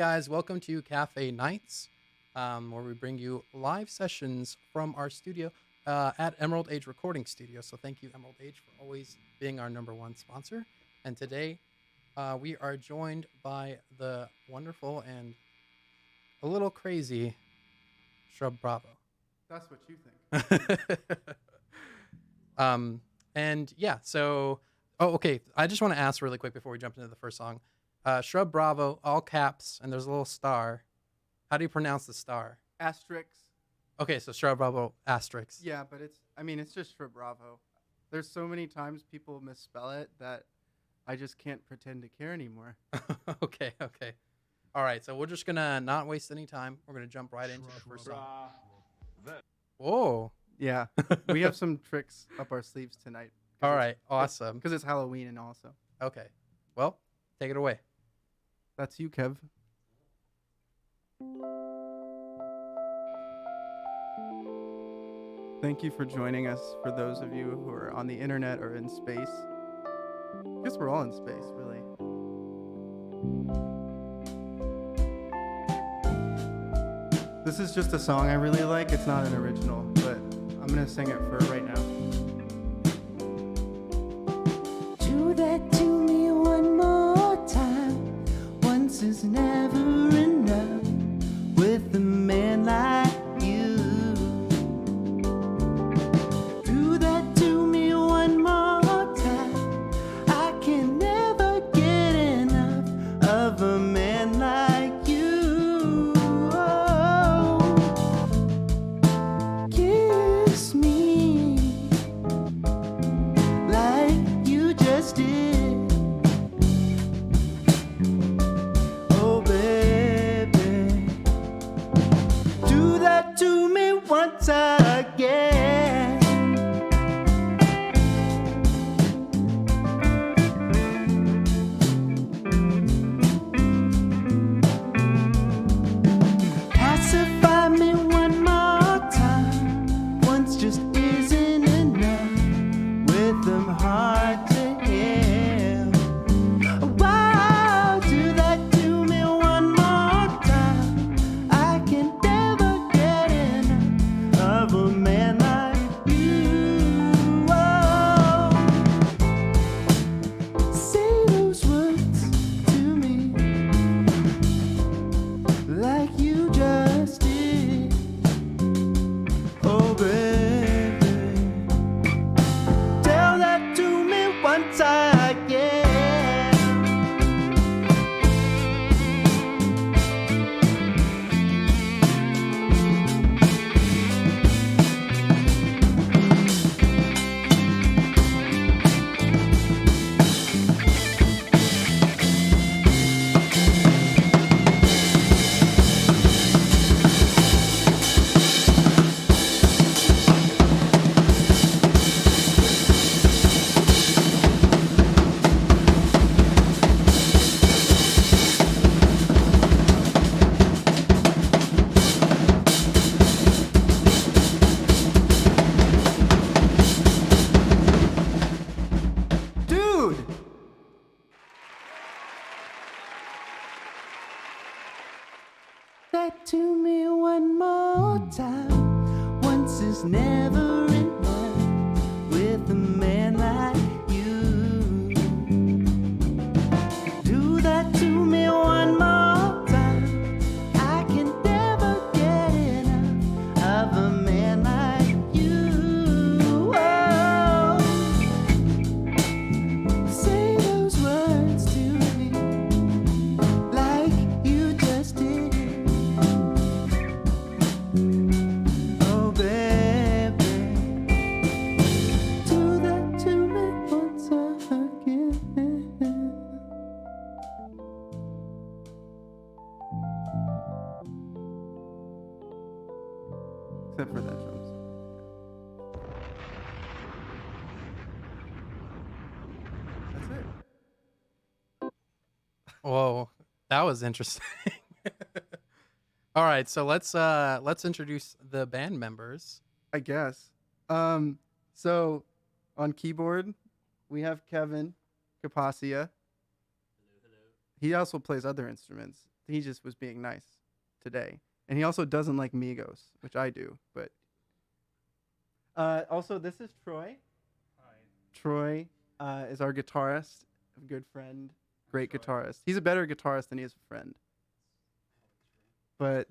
guys, welcome to Cafe Nights, where we bring you live sessions from our studio at Emerald Age Recording Studio. So thank you, Emerald Age, for always being our #1 sponsor. And today we are joined by the wonderful and a little crazy SHRUBRAVO. That's what you think. And yeah, so, okay. I just want to ask really quick before we jump into the first song. SHRUBRAVO, all caps, and there's a little star. How do you pronounce the star? Asterix. Okay, so SHRUBRAVO asterisk. Yeah, but it's just SHRUBRAVO. There's so many times people misspell it that I just can't pretend to care anymore. Okay. All right, so we're just going to not waste any time. We're going to jump right into the first song. Whoa. Yeah, we have some tricks up our sleeves tonight. All right, awesome. Because it's Halloween and also. Okay, well, take it away. That's you, Kev. Thank you for joining us, for those of you who are on the internet or in space. I guess we're all in space, really. This is just a song I really like. It's not an original, but I'm going to sing it for right now. Do that to me one more time. Once is never enough with a man like you. Do that to me one more time. I can never get enough of a man like you. Oh, kiss me like you just did. Oh, baby, do that to me once again. Pacify me one more time. Once just isn't enough with them hard to heal. Wow, do that to me one more time. I can never get enough of a man like you. Oh, say those words to me like you just did. Oh, baby, tell that to me once again. Dude! That to me one more time. Once is never enough with a man like you. Do that to me one more time. I can never get enough of a man like you. Oh, say those words to me like you just did. Oh, baby, do that to me once again. Except for that drum solo. That's it. Whoa, that was interesting. All right, so let's introduce the band members. I guess. So on keyboard, we have Kevin Capacia. He also plays other instruments. he just was being nice today. And he also doesn't like Migos, which I do. But also, this is Troy. Hi. Troy is our guitarist, a good friend, great guitarist. He's a better guitarist than he is a friend. But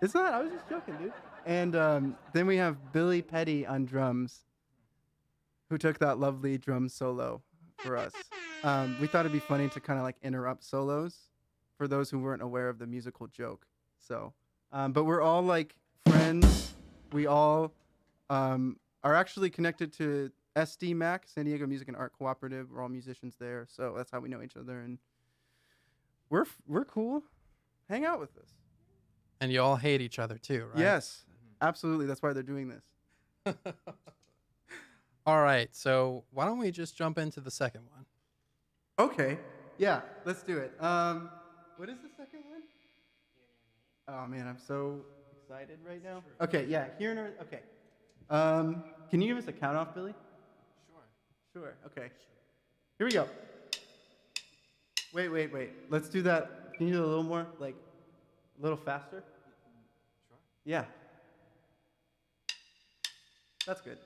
it's not. I was just joking, dude. And then we have Billy Petty on drums, who took that lovely drum solo for us. We thought it'd be funny to kind of like interrupt solos for those who weren't aware of the musical joke. So, but we're all like friends. We all are actually connected to SDMAC, San Diego Music and Art Cooperative. We're all musicians there, so that's how we know each other, and we're cool. Hang out with us. And you all hate each other too, right? Yes, absolutely. That's why they're doing this. All right, so why don't we just jump into the second one? Okay. Yeah, let's do it. What is the second one? Oh man, I'm so excited right now. Okay, yeah, here in our, okay. Can you give us a count off, Billy? Sure. Okay. Here we go. Wait. Let's do that. Can you do a little more, like, a little faster? Sure. Yeah. That's good.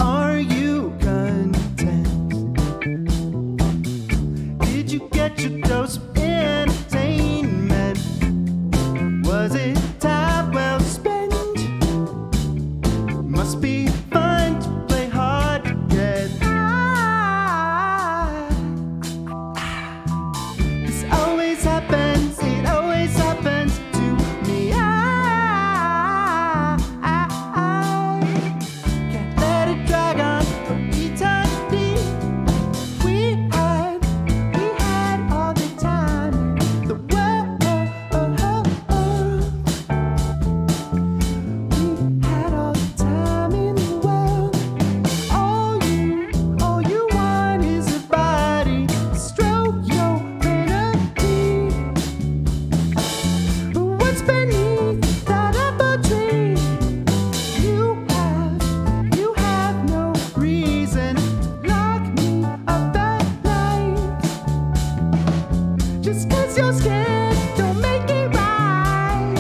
Are you content? Did you get your dose of entertainment? Was it time well spent? Must be fun to play hard to get high. This always happens, it always happens to me. Can't let it drag on for eternity. We had all the time in the world. We had all the time in the world. All you want is a body to stroke your vanity. But what's beneath that apple tree? You have no reason to lock me up at night. Just 'cause you're scared don't make it right.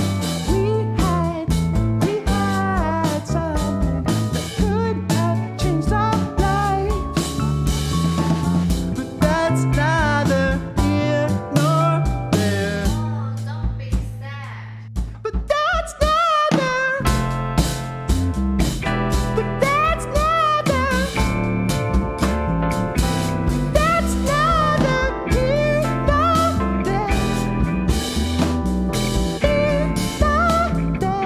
We had something that could have changed our lives. But that's neither here nor there. Don't be sad. But that's neither. But that's neither. That's neither here nor there. Here nor there.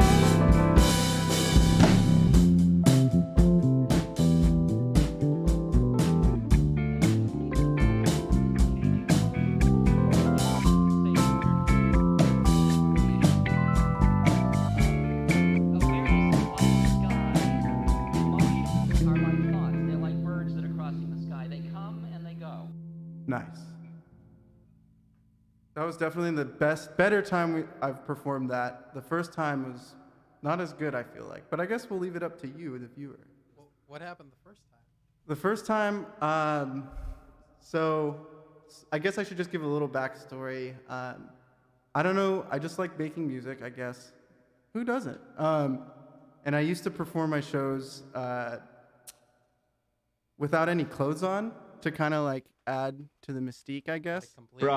Awareness of the sky. Emotions are like thoughts. They're like birds that are crossing the sky. They come and they go. Nice. That was definitely the better time I've performed that. The first time was not as good, I feel like. But I guess we'll leave it up to you, the viewer. Well, what happened the first time? The first time, so I guess I should just give a little backstory. I don't know, I just like making music, I guess. Who doesn't? And I used to perform my shows without any clothes on to kind of like add to the mystique, I Like guess. completely.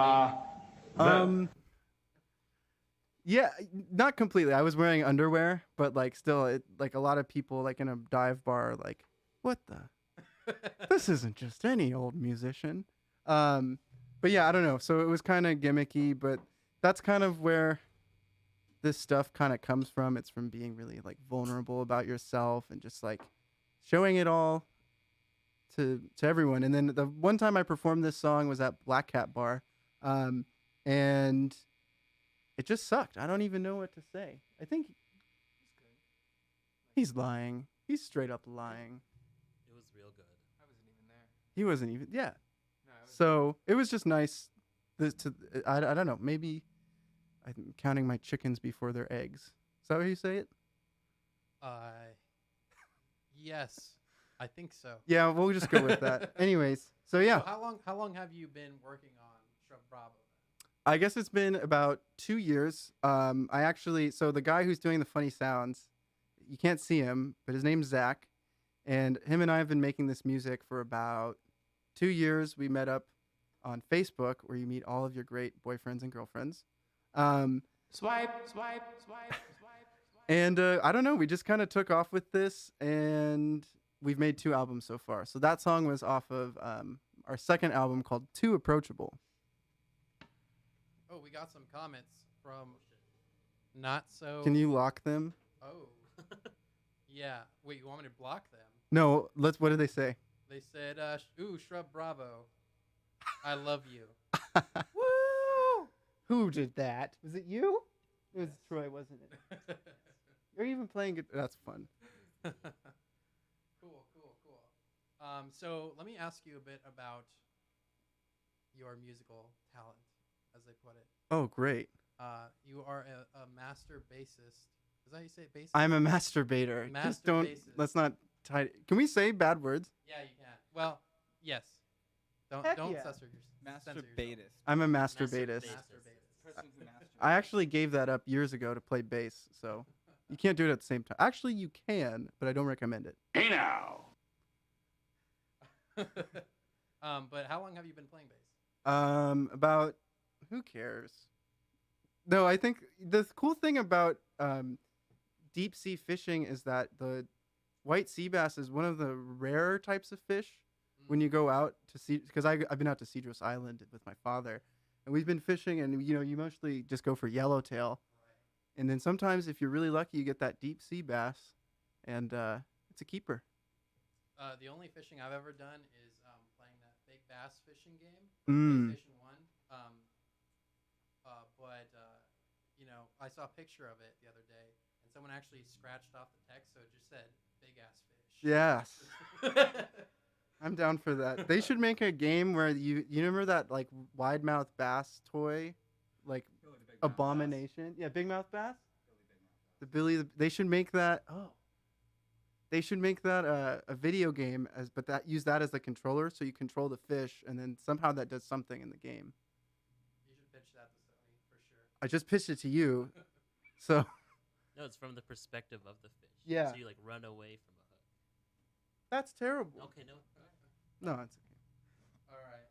Yeah, not completely. I was wearing underwear, but like still, like a lot of people like in a dive bar, are like, what the? This isn't just any old musician. But yeah, I don't know. So it was kind of gimmicky, but that's kind of where this stuff kind of comes from. It's from being really like vulnerable about yourself and just like showing it all to everyone. And then the one time I performed this song was at Black Cat Bar, and it just sucked. I don't even know what to say. I think he's lying. He's straight up lying. It was real good. I wasn't even there. He wasn't even. Yeah. No, I was So it was just nice. I don't know. Maybe I'm counting my chickens before their eggs. Is that how you say it? Yes, I think so. Yeah, we'll just go with that. Anyways, so yeah, So how long have you been working on Shrub Bravo? I guess it's been about 2 years. So the guy who's doing the funny sounds, you can't see him, but his name's Zach, and him and I have been making this music for about 2 years. We met up on Facebook, where you meet all of your great boyfriends and girlfriends. swipe, swipe, swipe, swipe. And I don't know, we just kind of took off with this, and we've made 2 albums so far. So that song was off of our second album called Too Approachable. Oh, we got some comments from not so. Can you lock them? Oh, yeah. Wait, you want me to block them? No, what did they say? They said, "Ooh, Shrub Bravo, I love you." Woo! Who did that? Was it you? It was Troy, wasn't it? You're even playing it. That's fun. Cool. So let me ask you a bit about your musical talent, as they put it. Oh, great. You are a master bassist. Is that how you say it? Bassist? I'm a masturbator. Just Master don't. bassist. Let's not tie. Can we say bad words? Yeah, you can. Well, yes. Don't Heck don't yeah. censor yourself. Masturbatist. I'm a Master masturbatist. bassist. Person who masturbates. I actually gave that up years ago to play bass, so you can't do it at the same time. Actually, you can, but I don't recommend it. Hey now. But how long have you been playing bass? About who cares? No, I think the cool thing about deep sea fishing is that the white sea bass is one of the rarer types of fish when you go out to see. Because I've been out to Cedros Island with my father, and we've been fishing, and you mostly just go for yellowtail, and then sometimes if you're really lucky, you get that deep sea bass, and it's a keeper. The only fishing I've ever done is playing that big bass fishing game, PlayStation 1. I saw a picture of it the other day, and someone actually scratched off the text, so it just said "big ass fish." Yes. I'm down for that. They should make a game where you remember that like wide mouth bass toy, like Abomination. Yeah, big mouth bass. They should make that. Oh. They should make that a video game use that as the controller, so you control the fish, and then somehow that does something in the game. You should pitch that to Sony for sure. I just pitched it to you, so No, it's from the perspective of the fish. Yeah. So you like run away from a hook. that's terrible. Okay, no. No, it's okay. All right.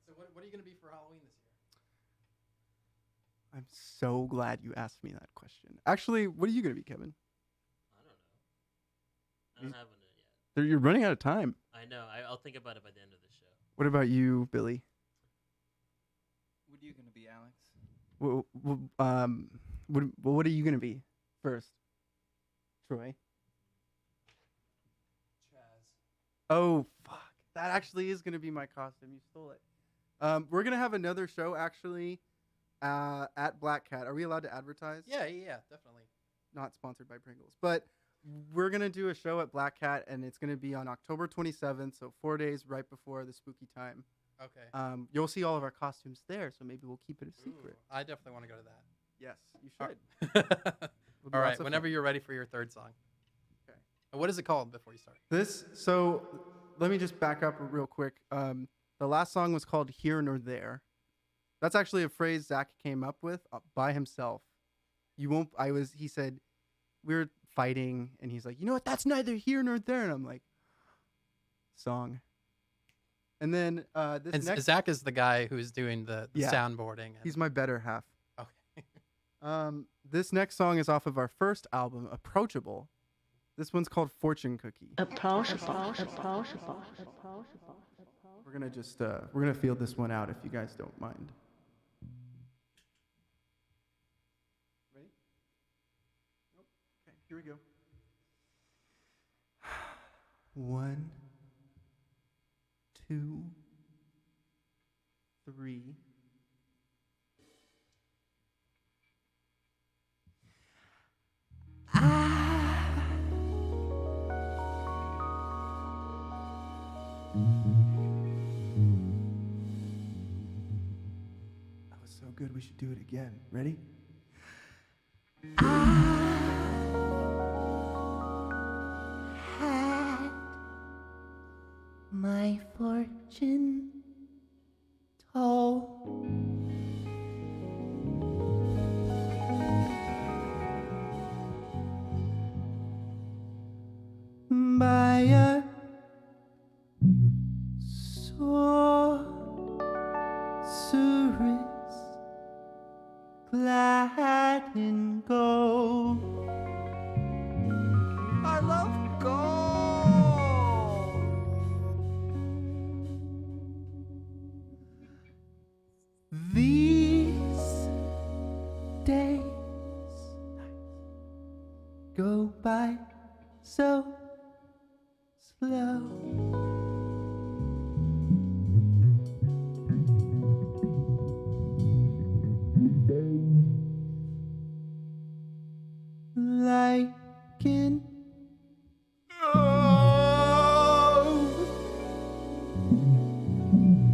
So what are you gonna be for Halloween this year? I'm so glad you asked me that question. Actually, what are you gonna be, Kevin? I don't know. I don't have one yet. You're running out of time. I know. I'll think about it by the end of the show. What about you, Billy? What are you gonna be, Alex? What are you gonna be first, Troy? Chaz. Oh fuck! That actually is gonna be my costume. You stole it. We're gonna have another show actually at Black Cat. Are we allowed to advertise? Yeah, definitely. Not sponsored by Pringles, but we're gonna do a show at Black Cat, and it's gonna be on October 27th, so 4 days right before the spooky time. Okay. You'll see all of our costumes there, so maybe we'll keep it a secret. Ooh, I definitely want to go to that. Yes, you All should. right. It'll be All lots right. of Whenever fun. you're ready for your third song. Okay. And what is it called before you start? So let me just back up real quick. The last song was called Here Nor There. That's actually a phrase Zach came up with by himself. He said, we were fighting, and he's like, you know what, that's neither here nor there. And I'm like, song. And then this And next, Zach is the guy who's doing the Yeah. soundboarding. And, he's my better half. okay. This next song is off of our first album, Approachable. This one's called Fortune Cookie. We're gonna just we're gonna feel this one out if you guys don't mind. Ready? Nope. Okay, here we go. 1, 2, 3. That was so good, we should do it again. Ready? Had my fortune told. By a sorceress clad in gold. I love gold. These days go by so slow. Like an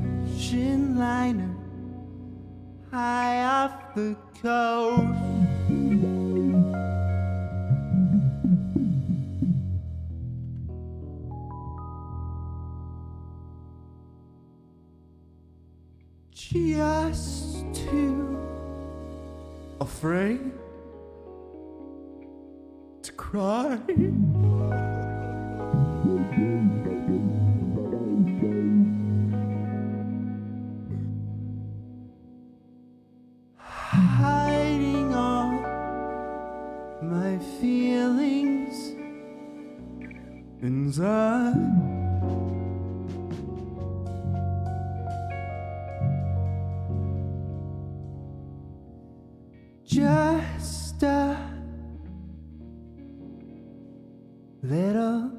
ocean liner high off the coast. Just too afraid to cry. Hiding all my feelings inside. Just a little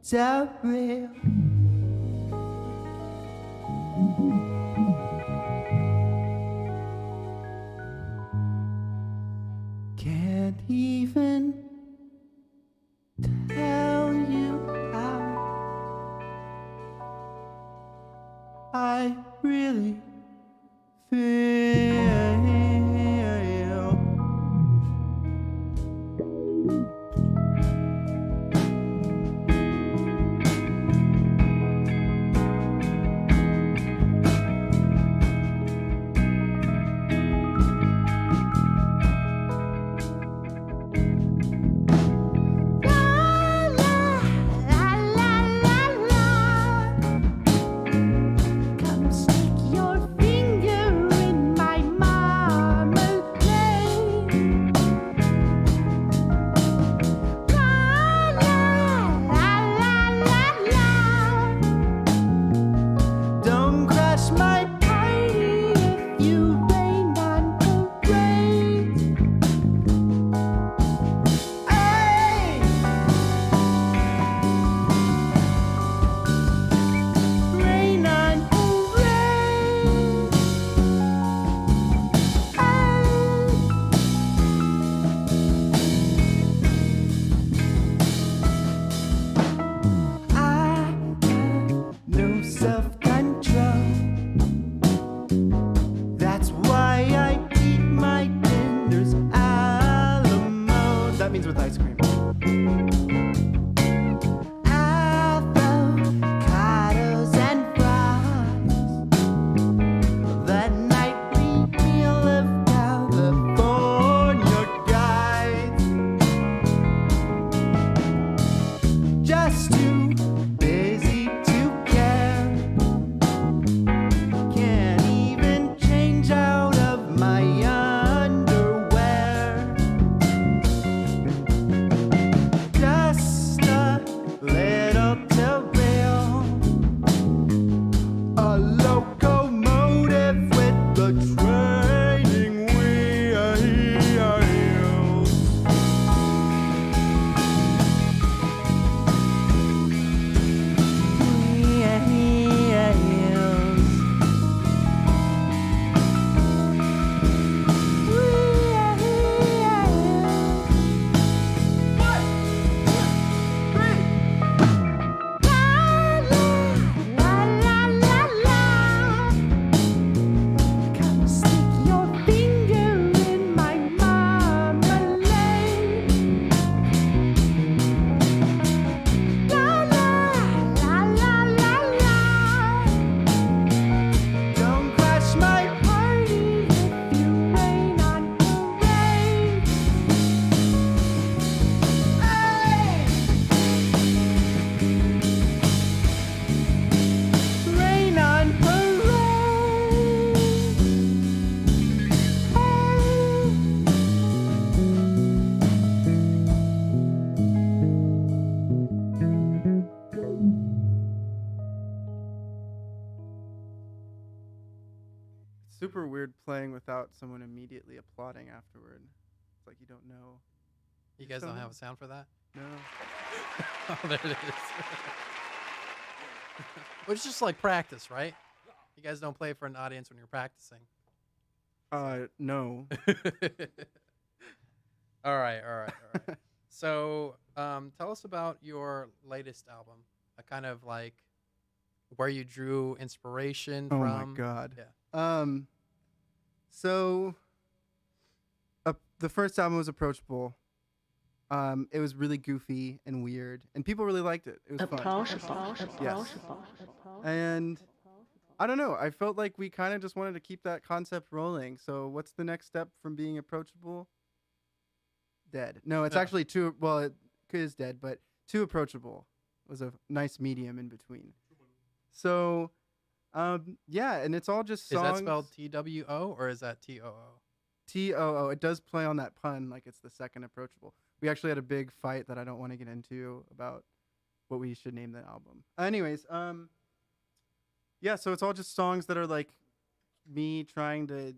devil. Can't even tell you how I really feel. Come stick your finger in my marmalade. La la la la la. Don't crush my party if you rain on parade. Hey. Rain on parade. I have no self-control. That's why I eat my dinners a la mode. That means with ice cream. Avocados and fries. That nightly meal of California guys. Just too busy to care. without someone immediately applauding afterward. It's like you don't know. You guys don't have a sound for that? No. Oh, there it is. Well, it's just like practice, right? You guys don't play for an audience when you're practicing. No. All right. So, tell us about your latest album. A kind of like where you drew inspiration Oh from. my God. Yeah. So the first album was Approachable. It was really goofy and weird, and people really liked it. It was fun. Yes. And I don't know. I felt like we kind of just wanted to keep that concept rolling. So what's the next step from being approachable? Dead. No, it's actually too. Well, it is dead, but too approachable was a nice medium in between. So, yeah, and it's all just songs. Is that spelled TWO or is that TOO? TOO. It does play on that pun, like it's the second approachable. We actually had a big fight that I don't want to get into about what we should name the album. Anyways, yeah, so it's all just songs that are like me trying to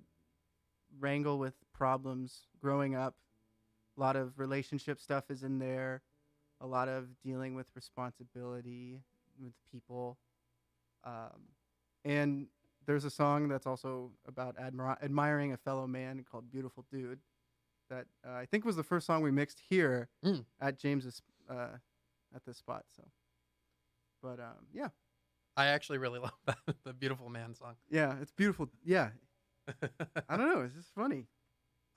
wrangle with problems growing up. A lot of relationship stuff is in there. A lot of dealing with responsibility with people. And there's a song that's also about admiring a fellow man called Beautiful Dude that I think was the first song we mixed here at James's at this spot. So, but yeah. I actually really love that, the Beautiful Man song. Yeah, it's beautiful. Yeah. I don't know. It's just funny.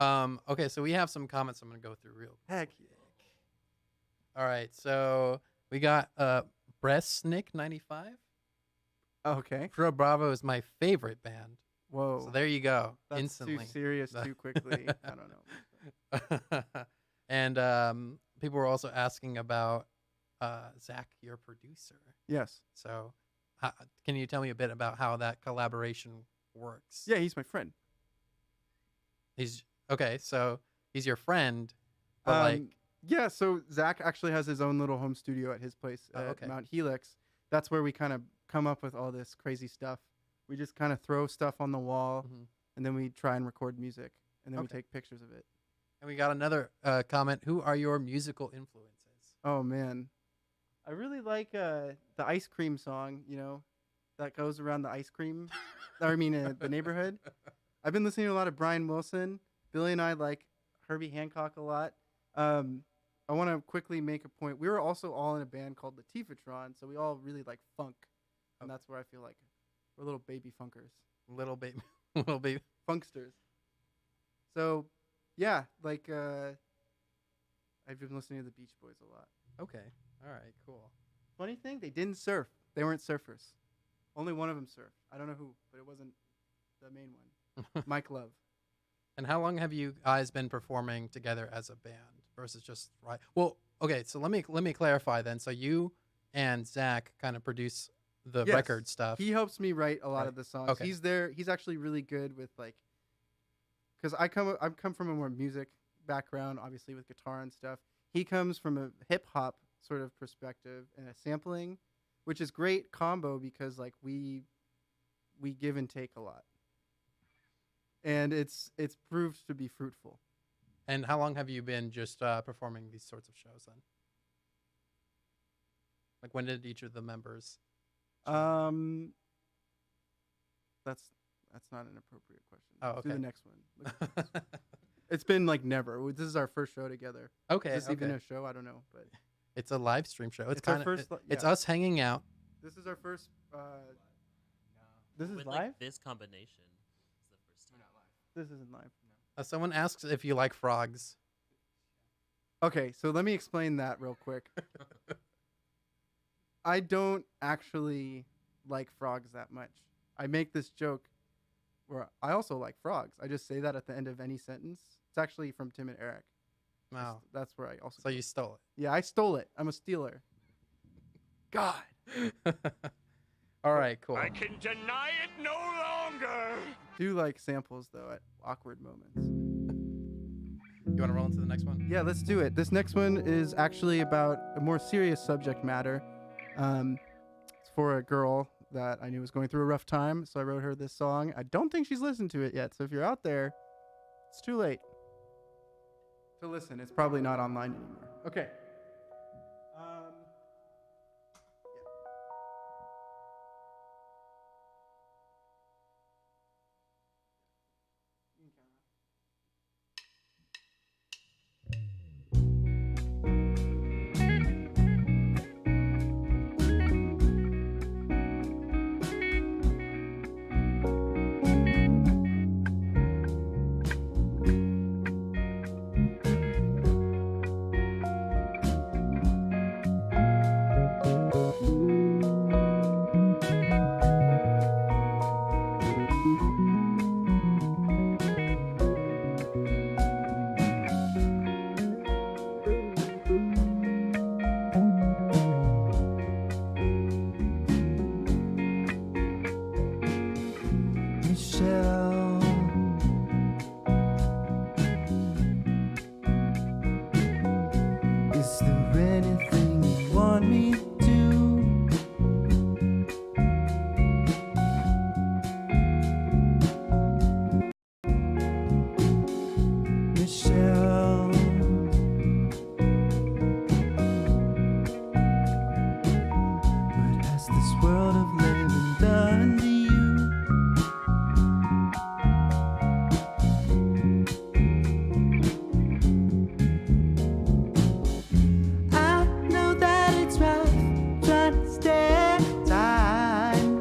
Okay, so we have some comments I'm going to go through real quick. Heck yeah. All right, so we got Bresnik95. Okay. SHRUBRAVO is my favorite band. Whoa. So there you go. That's instantly. too serious too quickly. I don't know. And people were also asking about Zach, your producer. Yes. So can you tell me a bit about how that collaboration works? Yeah, he's my friend. He's okay. So he's your friend, but like, yeah. So Zach actually has his own little home studio at his place at Mount Helix. That's where we kind of come up with all this crazy stuff. We just kind of throw stuff on the wall, and then we try and record music, and then we take pictures of it. And we got another comment. Who are your musical influences? Oh man, I really like the ice cream song. You know, that goes around the ice cream. I mean, the neighborhood. I've been listening to a lot of Brian Wilson. Billy and I like Herbie Hancock a lot. I want to quickly make a point. We were also all in a band called Latifatron, so we all really like funk, and that's where I feel like we're little baby funkers, little baby funksters. So, yeah, like I've been listening to the Beach Boys a lot. Okay, all right, cool. Funny thing, they didn't surf. They weren't surfers. Only one of them surfed. I don't know who, but it wasn't the main one. Mike Love. And how long have you guys been performing together as a band versus just right? Well, okay, so let me clarify then. So you and Zach kind of produce the record stuff. He helps me write a lot of the songs. Okay. He's there. He's actually really good with like, because I come from a more music background, obviously with guitar and stuff. He comes from a hip hop sort of perspective and a sampling, which is great combo because like we give and take a lot. And it's proved to be fruitful. And how long have you been just performing these sorts of shows then? Like when did each of the members? That's not an appropriate question. Oh, Let's do okay. the next one. It's been like never. This is our first show together. Okay. Is this even a show? I don't know, but it's a live stream show. It's our kind of first. it's us hanging out. This is our first. This is With live. like this combination, it's the first time. This isn't live. Someone asks if you like frogs. Okay, so let me explain that real quick. I don't actually like frogs that much. I make this joke where I also like frogs. I just say that at the end of any sentence. It's actually from Tim and Eric. Wow. That's where I also. So you stole Yeah, I stole it. I'm a stealer. God. it. All right, cool. I can deny it no longer. Do like samples though at awkward moments. You want to roll into the next one? Yeah, let's do it. This next one is actually about a more serious subject matter. It's for a girl that I knew was going through a rough time, so I wrote her this song. I don't think she's listened to it yet, so if you're out there, it's too late to listen. It's probably not online anymore. Okay. Michelle, is there anything you want me to do? Michelle, what has this world of living done to you? I know that it's rough trying to stay time.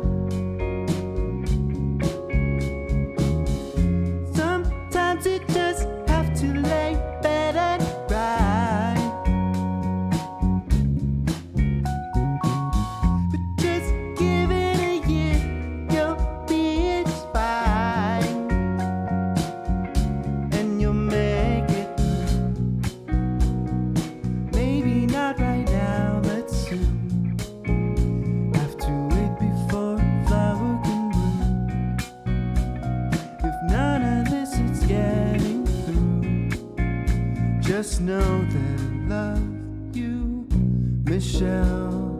Sometimes you just have to lay bed and cry. But just give it a year, you'll be fine, and you'll make it through. Maybe not right now, but soon. Have to wait before a flower can bloom. If none of this is getting through, just know that I love you, Michelle.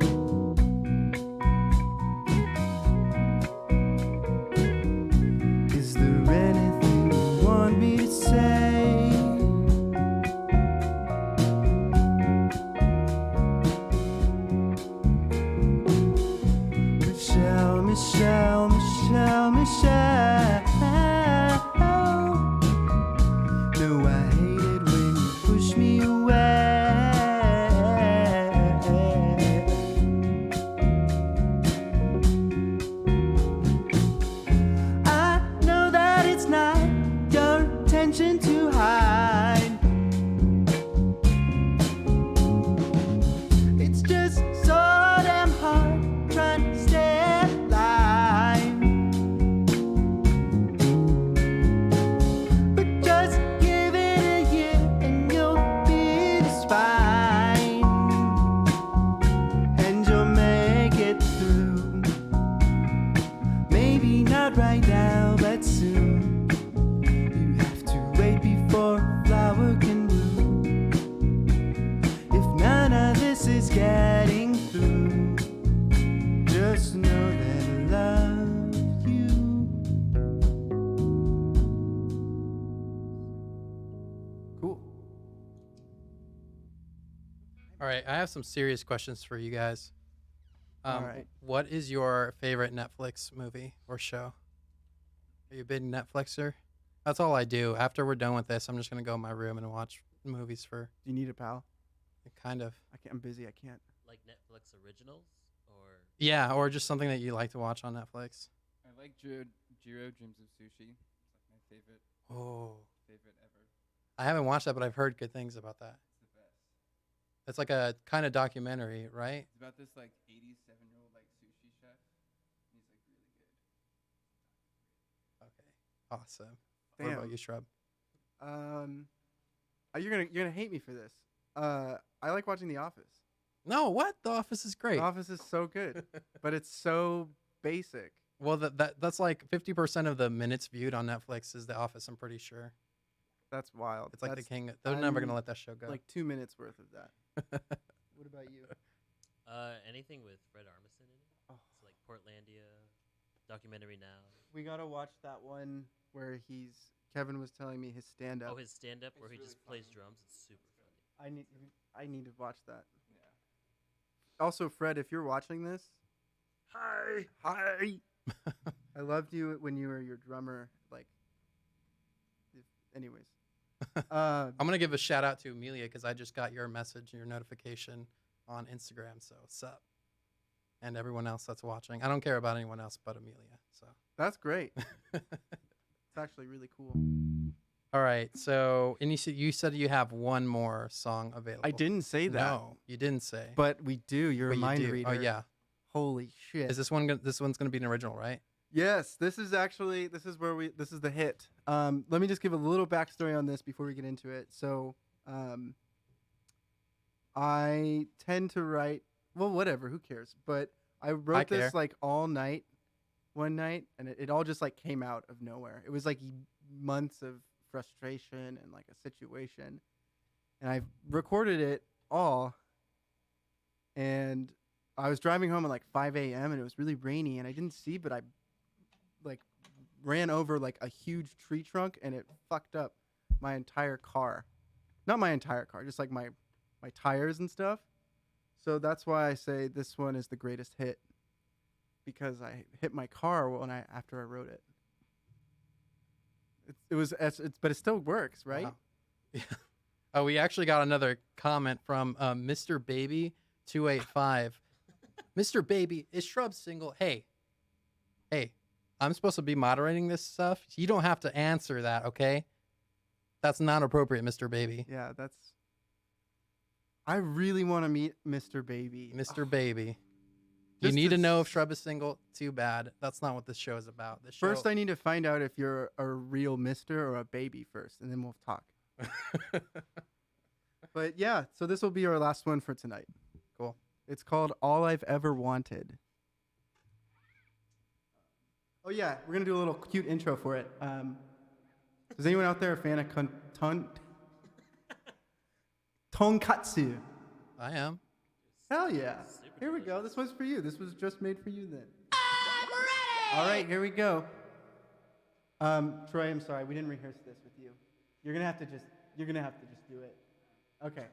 Is there anything you want me to say? Michelle, Michelle, Michelle, Michelle. No, I hate it when you push me away. I know that it's not your intention to hide. It's just so damn hard trying to stay alive. But just give it a year and you'll be just fine, and you'll make it through. Maybe not right now, but soon. You have to wait before a flower can bloom. If none of this is getting through, just know that I love you. Cool. All right, I have some serious questions for you guys. All right. What is your favorite Netflix movie or show? Are you a big Netflixer? That's all I do. After we're done with this, I'm just gonna go in my room and watch movies for Do you need a pal? kind of. I'm busy. I can't. Like Netflix originals or Yeah, or just something that you like to watch on Netflix. I like Jiro Dreams of Sushi. It's like my favorite Oh, ever. I haven't watched that, but I've heard good things about that. It's the best. It's like a kind of documentary, right? It's about this like 87-year-old like sushi chef. He's like really good. Okay, awesome. What Damn. about you, Shrub? You're gonna hate me for this. I like watching The Office. No, what? The Office is great. The Office is so good, but it's so basic. Well, that's like 50% of the minutes viewed on Netflix is The Office. I'm pretty sure. That's wild. It's like That's the king. They're never gonna I'm let that show go. like 2 minutes worth of that. What about you? anything with Fred Armisen in it. Oh. It's like Portlandia documentary now. We gotta watch that one where Kevin was telling me his stand up. Oh, his stand-up where he really just plays funny. drums. It's super funny. I need to watch that. Yeah. Also, Fred, if you're watching this, hi. I loved you when you were your drummer. Anyways. I'm gonna give a shout out to Amelia because I just got your message, your notification on Instagram. So what's up? And everyone else that's watching. I don't care about anyone else but Amelia. So That's great. It's actually really cool. all right. So and you said you have one more song available. I didn't say that. No, you didn't say. But we do. You're But a you mind do. reader. Oh yeah. Holy shit. Is this one's gonna be an original, right? Yes, this is the hit. Let me just give a little backstory on this before we get into it. So, I tend to write, well, whatever, who cares? But I wrote this care. all night, one night, and it all just came out of nowhere. It was months of frustration and a situation, and I recorded it all, and I was driving home at 5 a.m. and it was really rainy, and I didn't see, but I ran over a huge tree trunk, and it fucked up my entire car. Not my entire car, just my tires and stuff. So that's why I say this one is the greatest hit, because I hit my car after I wrote it. But it still works, right? Wow. Yeah. Oh, we actually got another comment from Mr. Baby 285. Mr. Baby, is Shrub single? Hey, I'm supposed to be moderating this stuff. You don't have to answer that, okay? That's not appropriate, Mr. Baby. Yeah, I really want to meet Mr. Baby. Mr. Baby. You Just need to to know if Shrub is single. Too bad. That's not what this show is about. This show, First, I need to find out if you're a real mister or a baby first, and then we'll talk. But yeah, so this will be our last one for tonight. Cool. It's called All I've Ever Wanted. Oh yeah, we're going to do a little cute intro for it. Is anyone out there a fan of tonkatsu? I am. Hell yeah. Here we go. This one's for you. This was just made for you then. All right, here we go. Troy, I'm sorry. We didn't rehearse this with you. You're going to have to just do it. Okay.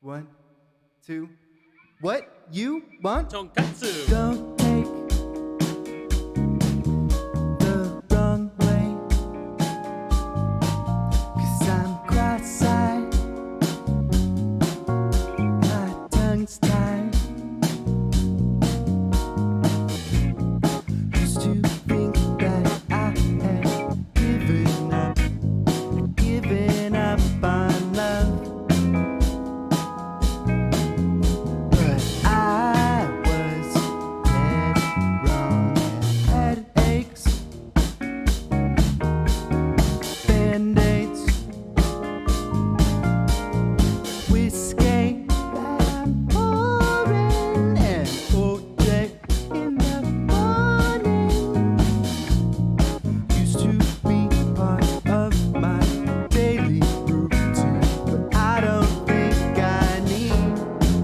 1, 2. What you want? Tonkatsu! Don't take the wrong way, 'cause I'm cross-eyed, my tongue's tied. Used to think that I had given up on love. But I was dead wrong and had aches, band-aids, whiskey that I'm pouring, and OJ in the morning. Used to be part of my daily routine, but I don't think I need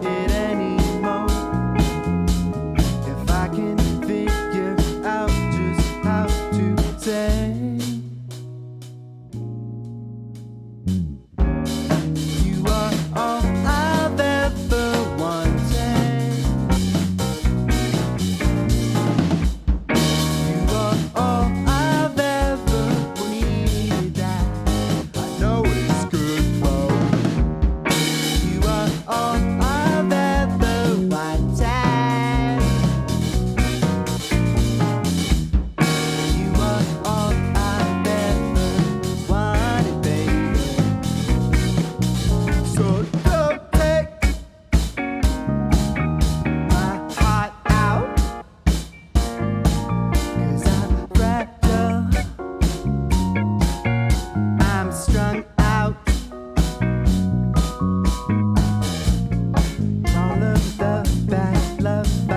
it anymore. If I can figure out just how to say you are all I've ever wanted. You are all I've ever needed. I know it's good for me. You are all I've ever wanted. You are all I've ever wanted, baby. So don't take my heart out, 'cause I'm fragile, I'm strung out. All of the bad love I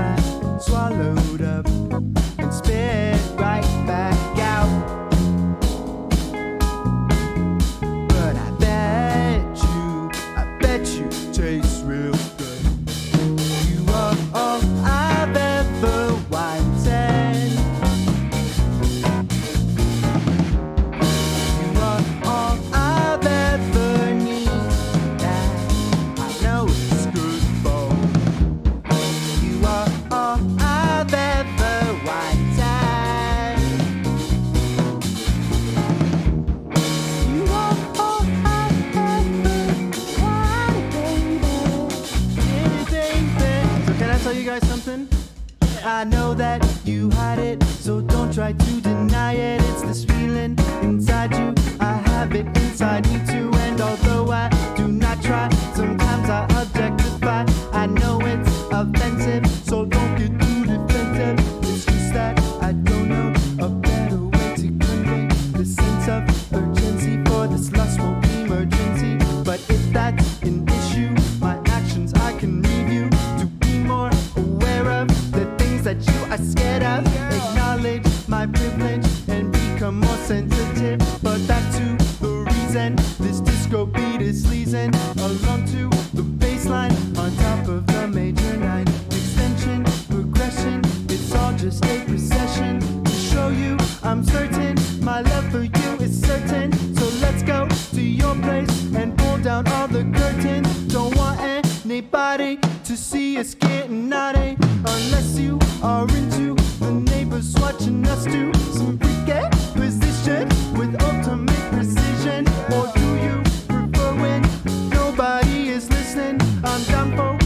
swallowed up and spit right back out. But I bet you taste real good. You are all I've ever wanted. tell you guys something? I know that you hide it, so don't try to deny it. It's this feeling inside you, I have it inside me too. And although I do not try, sometimes I objectify. I know it's offensive, so don't get too defensive. It's just that I don't know a better way to convey the sense of urgency for this lustful emergency. But if that's an issue, my actions I can review to be more aware of the things that you are scared of. Acknowledge my privilege and become more sensitive. But back to the reason this disco beat is sleazing along to the baseline on top of the major 9. Extension, progression, it's all just a procession to show you I'm certain my love for you is certain. So let's go to your place and pull down all the curtains. Don't want anybody to see us getting naughty unless you are into the neighbors watching us do some freaky position with ultimate precision. Or do you prefer when nobody is listening? I'm down for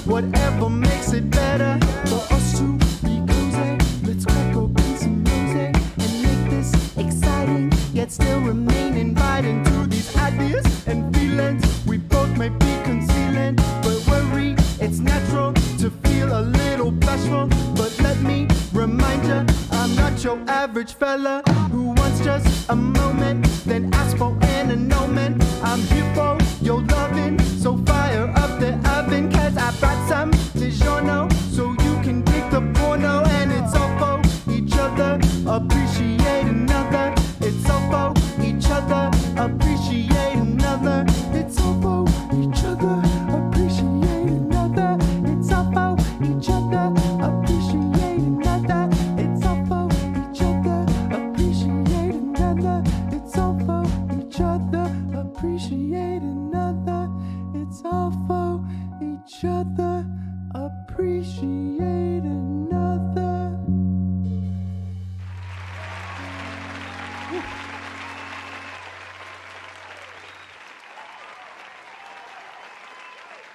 whatever makes it better for us to be cozy. Let's crack open some music and make this exciting, yet still remain inviting to these ideas and feelings we both may be concealing. But worry, it's natural to feel a little bashful. But let me remind ya, I'm not your average fella who wants just a moment, then asks for an annulment. I'm here for your loving, so fire up the oven, cause I brought some DiGiorno so you can kick the porno. And it's all for each other, appreciate another. It's all for each other, appreciate another. It's all for each other, appreciate another. It's all for each other, appreciate another. It's all for each other, appreciate another. It's all for each other, appreciate another. It's all for each other, appreciate another.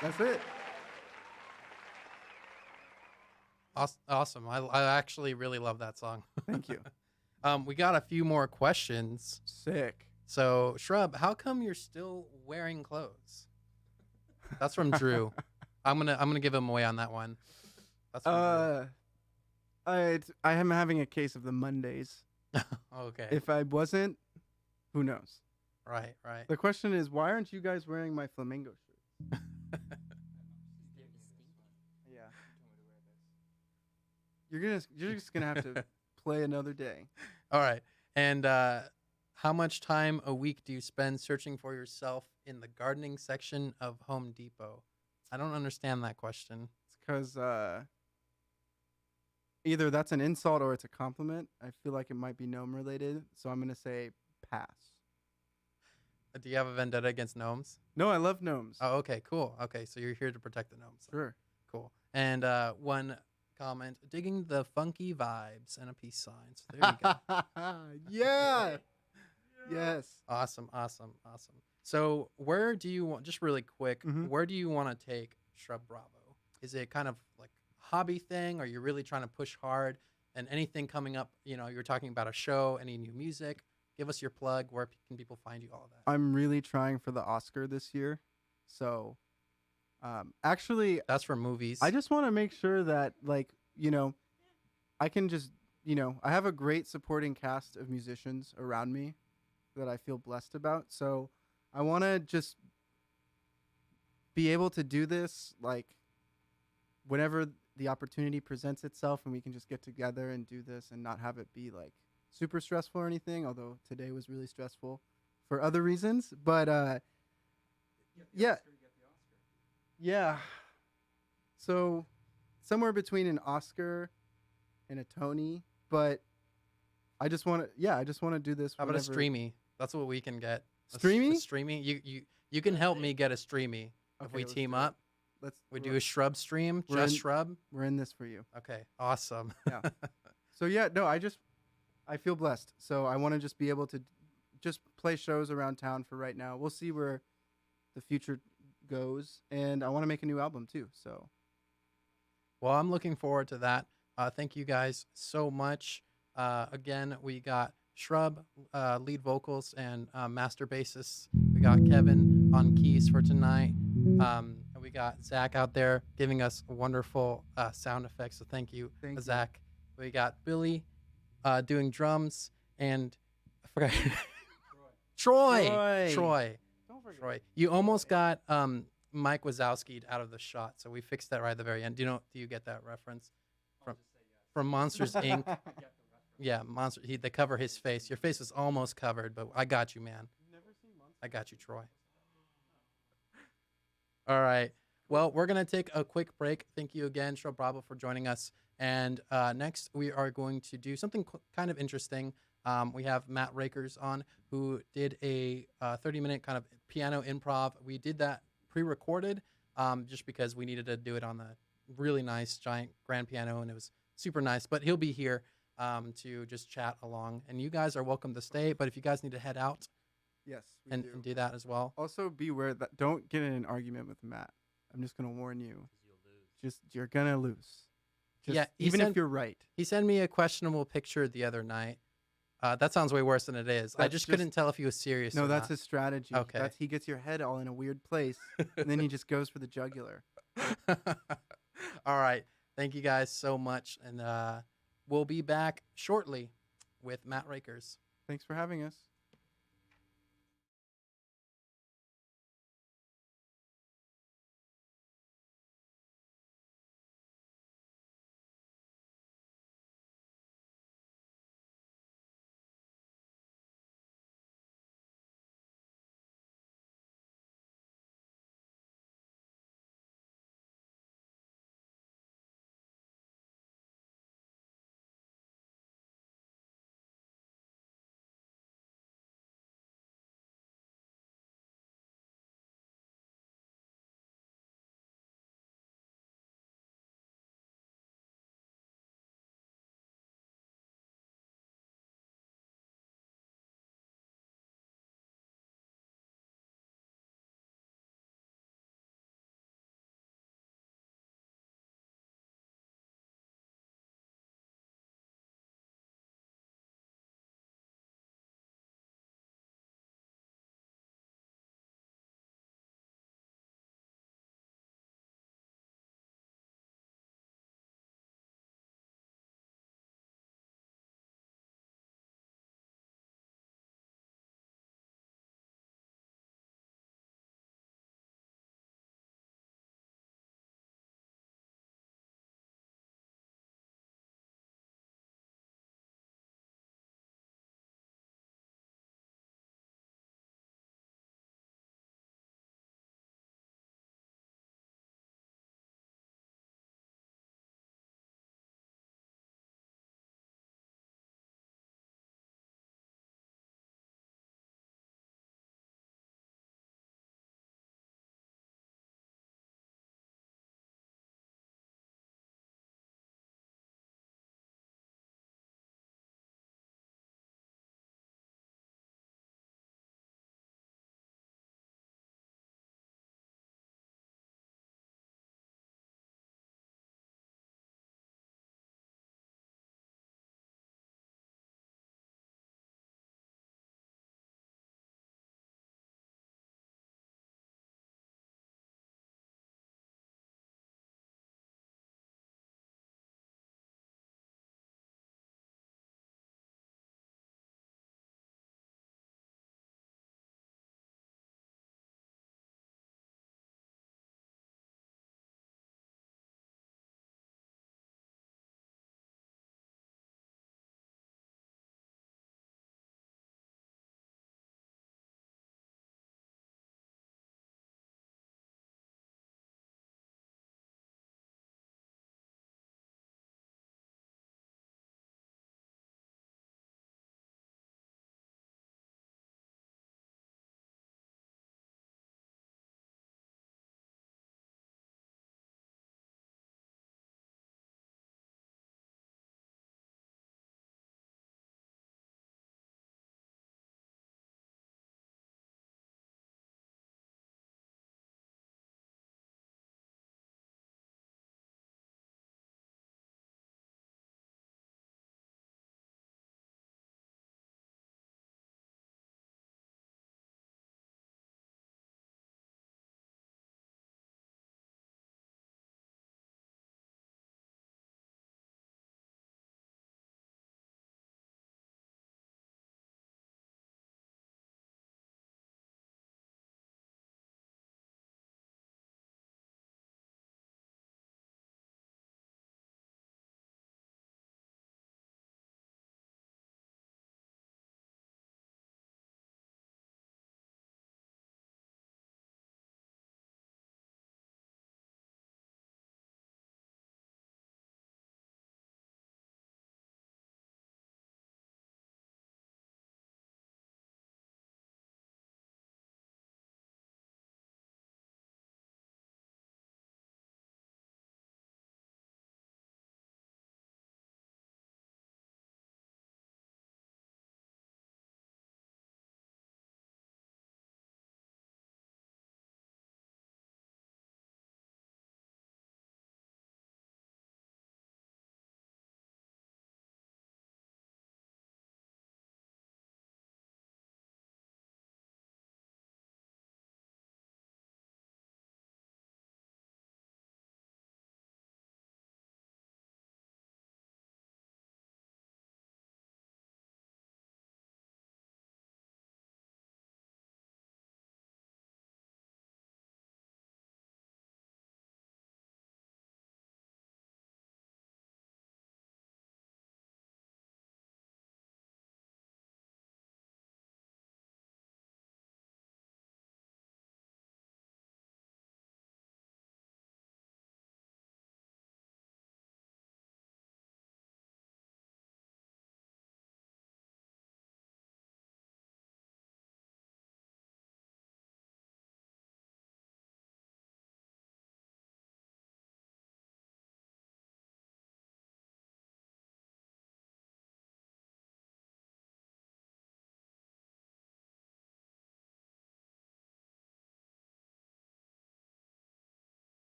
That's it. Awesome. I actually really love that song. Thank you. We got a few more questions. Sick. So, Shrub, how come you're still wearing clothes? That's from Drew. I'm gonna give him away on that one. That's from I am having a case of the Mondays. Drew. Okay. If I wasn't, who knows? Right. The question is, why aren't you guys wearing my flamingo shirt? Yeah. You're just gonna have to play another day. All right. And how much time a week do you spend searching for yourself in the gardening section of Home Depot? I don't understand that question. It's because either that's an insult or it's a compliment. I feel like it might be gnome related, so I'm gonna say pass. Do you have a vendetta against gnomes? No, I love gnomes. Oh, okay, cool. Okay, so you're here to protect the gnomes. Sure. Cool. And one comment, digging the funky vibes and a peace sign. So there you go. Yeah. Yes. Awesome. So where do you want, just really quick, where do you want to take Shrub Bravo? Is it kind of like a hobby thing, or you're really trying to push hard? And anything coming up, you're talking about a show, any new music? Give us your plug. Where can people find you? All of that. I'm really trying for the Oscar this year. So actually, That's for movies. I just want to make sure that, I can just, I have a great supporting cast of musicians around me that I feel blessed about. So I want to just be able to do this, whenever the opportunity presents itself, and we can just get together and do this and not have it be, super stressful or anything, although today was really stressful for other reasons. But, yeah. Yeah. So somewhere between an Oscar and a Tony, but I just want to do this. How about a streamy? That's what we can get. Streamy? A streamy. You can help me get a streamy if Okay, we let's team do it. up. We do a Shrub stream, just Shrub. We're in this for you. Okay, awesome. Yeah. So yeah, no, I feel blessed. So I want to just be able to just play shows around town for right now. We'll see where the future goes, and I want to make a new album too. So Well, I'm looking forward to that. Thank you guys so much. Again, we got Shrub, lead vocals and master bassist. We got Kevin on keys for tonight. And we got Zach out there giving us wonderful sound effects. So thank you, Thank you. Zach. We got Billy doing drums, and I forgot. Troy. Don't forget. Troy. You almost got Mike Wazowski'd out of the shot, so we fixed that right at the very end. Do you get that reference from Monsters Inc.? Yeah, they cover his face. Your face is almost covered, but I got you, man. I got you, Troy. All right. Well, we're gonna take a quick break. Thank you again, SHRUBRAVO, for joining us. And next, we are going to do something kind of interesting. We have Matt Rakers on, who did a 30-minute kind of piano improv. We did that pre-recorded just because we needed to do it on the really nice, giant grand piano, and it was super nice. But he'll be here to just chat along. And you guys are welcome to stay, but if you guys need to head out Yes, we and do. do that as well. Also, beware that don't get in an argument with Matt. I'm just gonna warn you. You're gonna lose. Yeah, even if you're right. He sent me a questionable picture the other night. That sounds way worse than it is. I That's just just- couldn't tell if he was serious. No, or that's not. his strategy. Okay. He gets your head all in a weird place, and then he just goes for the jugular. All right. Thank you guys so much. And we'll be back shortly with Matt Rakers. Thanks for having us.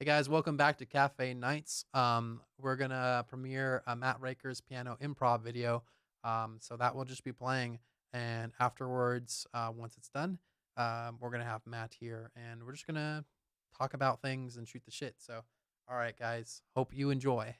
Hey guys, welcome back to Cafe Nights. We're gonna premiere a Matt Rakers piano improv video. So that will just be playing, and afterwards, once it's done, we're gonna have Matt here, and we're just gonna talk about things and shoot the shit. So, all right, guys, hope you enjoy.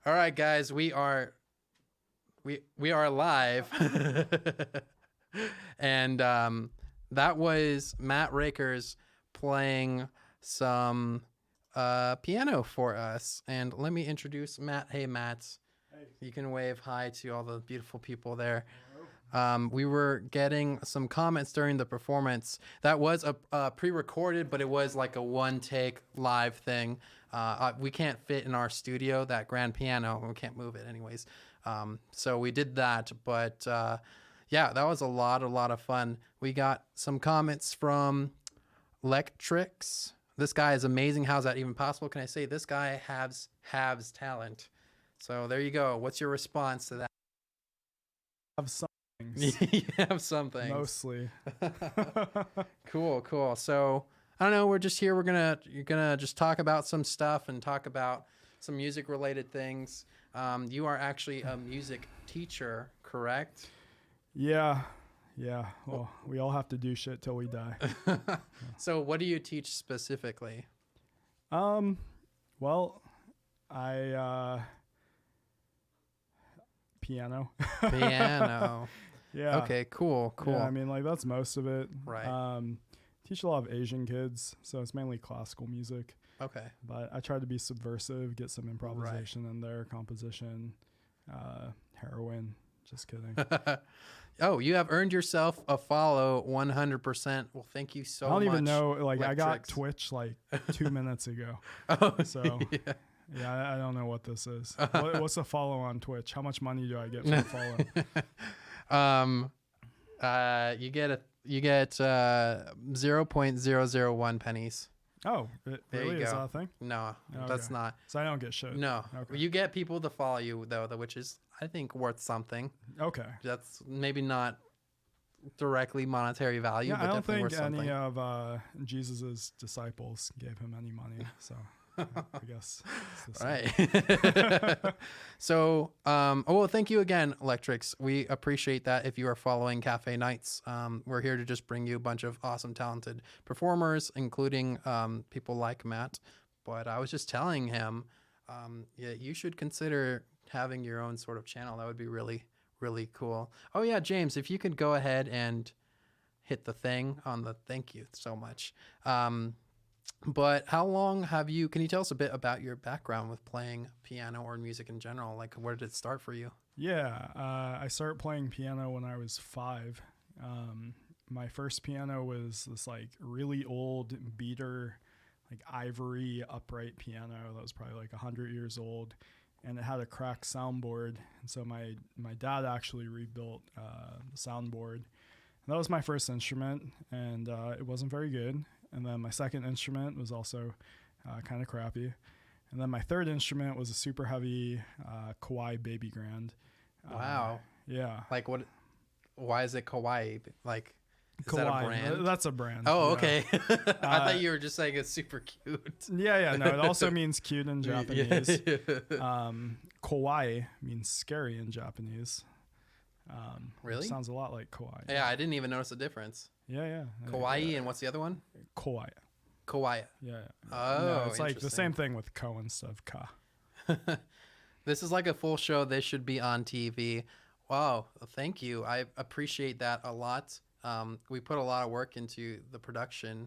All right, guys, we are live, and that was Matt Rakers playing some piano for us. And let me introduce Matt. Hey, Matt. Hey. You can wave hi to all the beautiful people there. We were getting some comments during the performance. That was a pre-recorded, but it was like a one-take live thing. We can't fit in our studio that grand piano. We can't move it anyways. So we did that. But yeah, that was a lot of fun. We got some comments from Lectrix. This guy is amazing. How's that even possible? Can I say this guy has talent? So there you go. What's your response to that? Have some things. You have some things. Mostly. Cool. So I don't know. We're just here. You're gonna just talk about some stuff and talk about some music related things. You are actually a music teacher, correct? Yeah. Well, we all have to do shit till we die. So what do you teach specifically? Well, I piano. Piano. Yeah. Okay, cool. Yeah, I mean, like, that's most of it. Right. Teach a lot of Asian kids, so it's mainly classical music. Okay. But I try to be subversive, get some improvisation in there, composition, heroin. Just kidding. Oh, you have earned yourself a follow 100%. Well, thank you so much. I don't even know. Like, I got Lectrix. Twitch like 2 minutes ago. Oh, So yeah, I don't know what this is. What's a follow on Twitch? How much money do I get for a follow? You get 0.001 pennies. Oh, There really? you Is go. that a thing? No, Okay. that's not. So I don't get shit. No, Okay. you get people to follow you though, which is I think worth something. Okay. That's maybe not directly monetary value, Yeah, but I don't definitely think worth something. any of Jesus's disciples gave him any money. So I guess it's the same. Right. So, well, thank you again, Lectrix. We appreciate that. If you are following Cafe Nights, we're here to just bring you a bunch of awesome, talented performers, including people like Matt. But I was just telling him, yeah, you should consider having your own sort of channel. That would be really, really cool. Oh yeah, James, if you could go ahead and hit the thing on the thank you so much. But how long can you tell us a bit about your background with playing piano or music in general? Like, where did it start for you? Yeah, I started playing piano when I was 5. My first piano was this like really old beater, like ivory upright piano that was probably like 100 years old, and it had a cracked soundboard. And so my dad actually rebuilt the soundboard. And that was my first instrument, and it wasn't very good. And then my second instrument was also kind of crappy. And then my third instrument was a super heavy Kawai baby grand. Wow. Yeah. Like what? Why is it kawaii? Like, is Kawai. that a brand? That's a brand. Oh, yeah. okay. I thought you were just saying it's super cute. Yeah. No, it also means cute in Japanese. Kawaii means scary in Japanese. Really? Sounds a lot like kawaii. Yeah, I didn't even notice the difference. Yeah. Kawaii and what's the other one? Kawaii. Kawaii. Yeah. Oh, no, it's like the interesting. same thing with ko instead of ka. This is like a full show. This should be on TV. Wow. Thank you. I appreciate that a lot. We put a lot of work into the production,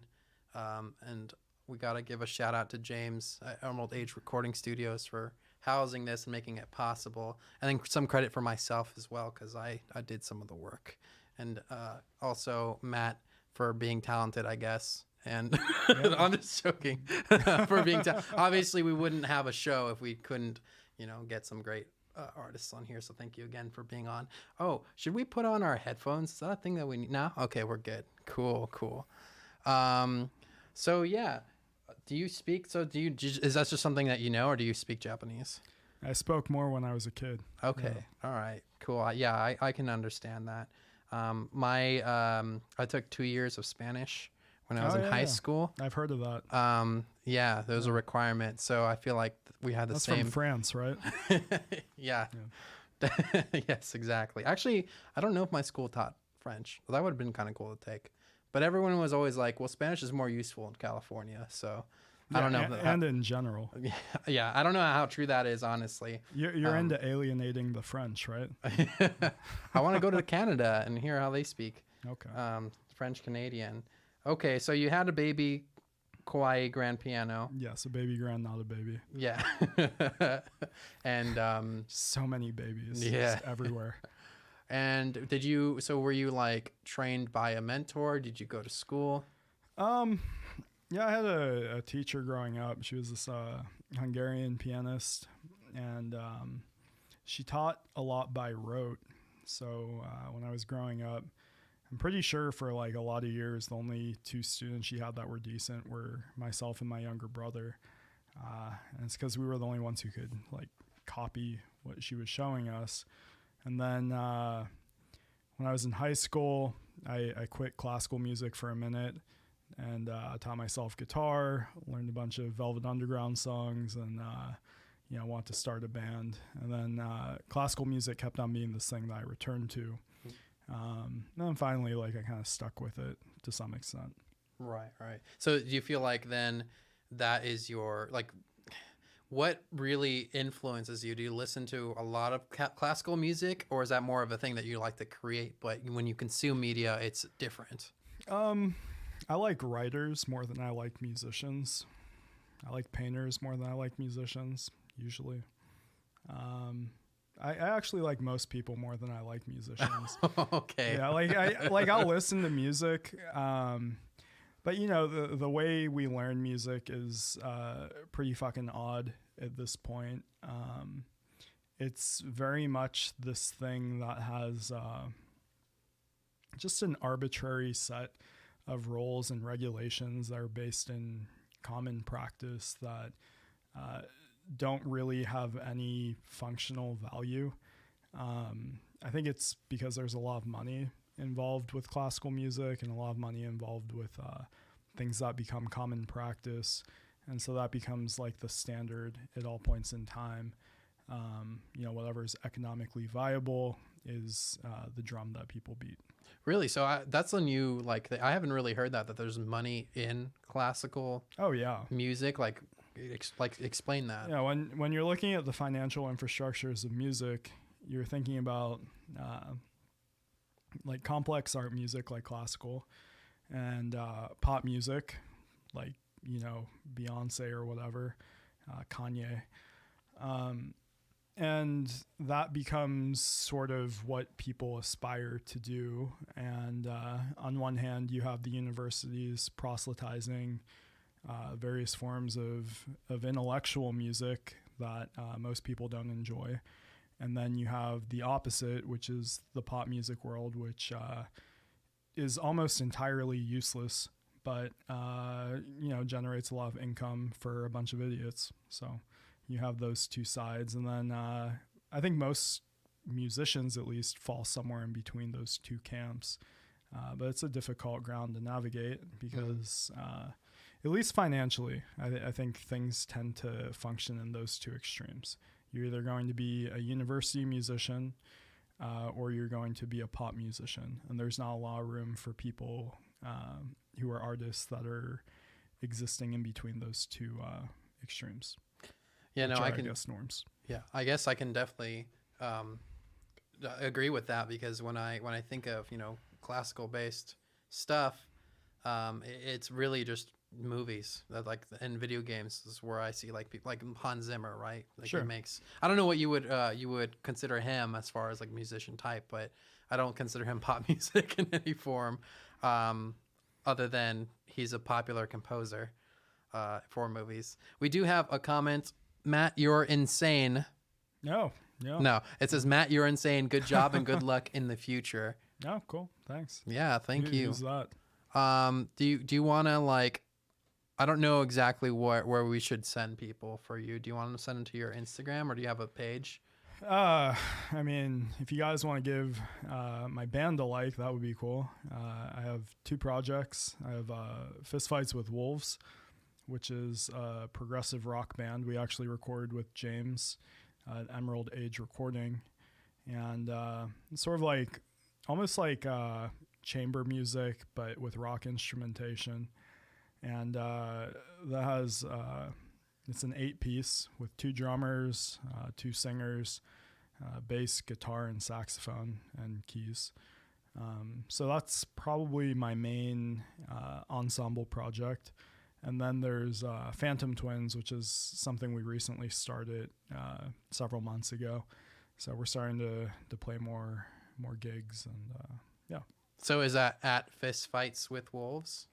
and we got to give a shout out to James at Emerald Age Recording Studios for housing this and making it possible. And then some credit for myself as well, because I did some of the work. And also Matt for being talented, I guess. And I'm just joking. For being obviously we wouldn't have a show if we couldn't, get some great artists on here. So thank you again for being on. Oh, should we put on our headphones? Is that a thing that we need now? Okay, we're good. Cool. So yeah, do you speak? So is that just something that you know, or do you speak Japanese? I spoke more when I was a kid. Okay. Yeah. All right. Cool. Yeah, I can understand that. I took 2 years of Spanish when I was in high school. I've heard of that. Yeah, there was a requirement. So I feel like we had the That's same. from France, right? Yeah. Yes, exactly. Actually, I don't know if my school taught French. Well, that would have been kind of cool to take. But everyone was always like, well, Spanish is more useful in California. So I don't know. And in general. Yeah, I don't know how true that is, honestly. You're into alienating the French, right? I want to go to Canada and hear how they speak. Okay. French Canadian. Okay, so you had a baby kawaii grand piano. Yes, a baby grand, not a baby. Yeah. And So many babies. Yeah. Just everywhere. and were you like trained by a mentor? Did you go to school? Yeah, I had a teacher growing up. She was this Hungarian pianist, and she taught a lot by rote. So when I was growing up, I'm pretty sure for like a lot of years, the only two students she had that were decent were myself and my younger brother. And it's because we were the only ones who could like copy what she was showing us. And then when I was in high school, I quit classical music for a minute and taught myself guitar, learned a bunch of Velvet Underground songs, and wanted to start a band. And then classical music kept on being this thing that I returned to. And then finally, like, I kind of stuck with it to some extent. Right. So do you feel like then that is your, like, what really influences you? Do you listen to a lot of classical music, or is that more of a thing that you like to create, but when you consume media, it's different? I like writers more than I like musicians. I like painters more than I like musicians, usually. I actually like most people more than I like musicians. Okay. Yeah, I'll listen to music, but the way we learn music is pretty fucking odd at this point. It's very much this thing that has just an arbitrary set of rules and regulations that are based in common practice that don't really have any functional value. I think it's because there's a lot of money involved with classical music and a lot of money involved with things that become common practice. And so that becomes like the standard at all points in time. Whatever's economically viable is the drum that people beat. Really? So that's a new, like, I haven't really heard that there's money in classical music. Like explain that. Yeah, when you're looking at the financial infrastructures of music, you're thinking about like complex art music like classical, and pop music like Beyonce or whatever, Kanye, and that becomes sort of what people aspire to do. And on one hand, you have the universities proselytizing various forms of intellectual music that most people don't enjoy. And then you have the opposite, which is the pop music world, which is almost entirely useless, but generates a lot of income for a bunch of idiots. So you have those two sides. And then I think most musicians at least fall somewhere in between those two camps. But it's a difficult ground to navigate because at least financially, I think things tend to function in those two extremes. You're either going to be a university musician or you're going to be a pop musician. And there's not a lot of room for people who are artists that are existing in between those two extremes. Yeah, no, I guess norms. Yeah, I guess I can definitely agree with that, because when I think of classical based stuff, it's really just movies that and video games is where I see like people like Hans Zimmer, right? Like sure. He makes, I don't know what you would consider him as far as like musician type, but I don't consider him pop music in any form, other than he's a popular composer for movies. We do have a comment. Matt, you're insane. No. It says, Matt, you're insane. Good job and good luck in the future. Oh, cool. Thanks. Yeah, thank you. Who's that? Do you want to, like, I don't know exactly where we should send people for you. Do you want to send them to your Instagram, or do you have a page? I mean, if you guys want to give my band a like, that would be cool. I have two projects. I have Fistfights with Wolves, which is a progressive rock band. We actually recorded with James at Emerald Age Recording. And it's sort of like, almost like chamber music, but with rock instrumentation. and that has it's an 8-piece with 2 drummers, 2 singers, bass, guitar, and saxophone and keys. So that's probably my main ensemble project. And then there's Phantom Twins, which is something we recently started several months ago. So we're starting to play more gigs, and yeah. So is that at Fist Fights with Wolves?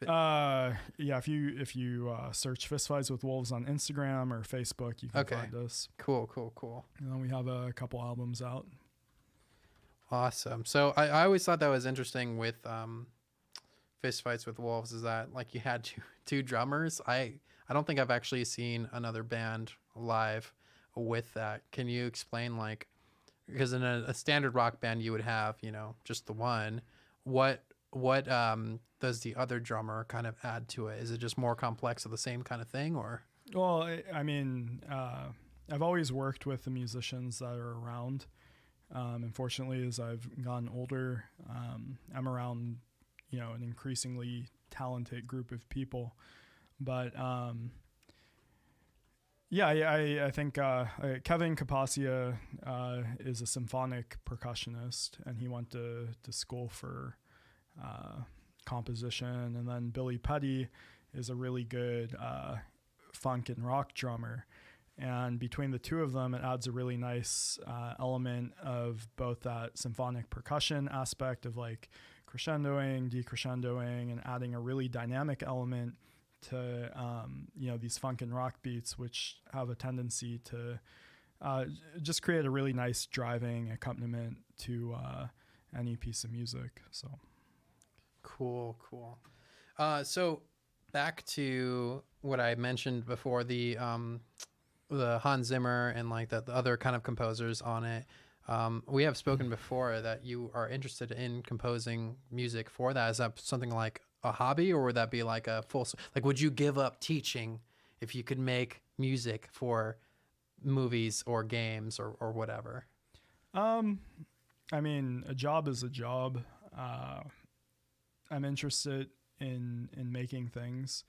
Yeah, if you search Fist Fights with Wolves on Instagram or Facebook, you can find us. Cool. And then we have a couple albums out. Awesome. So I always thought that was interesting with Fist Fights with Wolves, is that like you had two drummers. I don't think I've actually seen another band live with that. Can you explain, like, because in a standard rock band you would have, just the one. What does the other drummer kind of add to it? Is it just more complex of the same kind of thing, or? Well, I mean, I've always worked with the musicians that are around. Unfortunately, as I've gotten older, I'm around, an increasingly talented group of people. But I think Kevin Capacia is a symphonic percussionist, and he went to school for composition. And then Billy Petty is a really good funk and rock drummer. And between the two of them, it adds a really nice element of both that symphonic percussion aspect of like crescendoing, decrescendoing, and adding a really dynamic element to these funk and rock beats, which have a tendency to just create a really nice driving accompaniment to any piece of music. So cool. So back to what I mentioned before, the Hans Zimmer and like the other kind of composers on it. We have spoken before that you are interested in composing music for that. Is that something like a hobby, or would that be like a full, like, would you give up teaching if you could make music for movies or games or whatever? I mean, a job is a job. I'm interested in making things.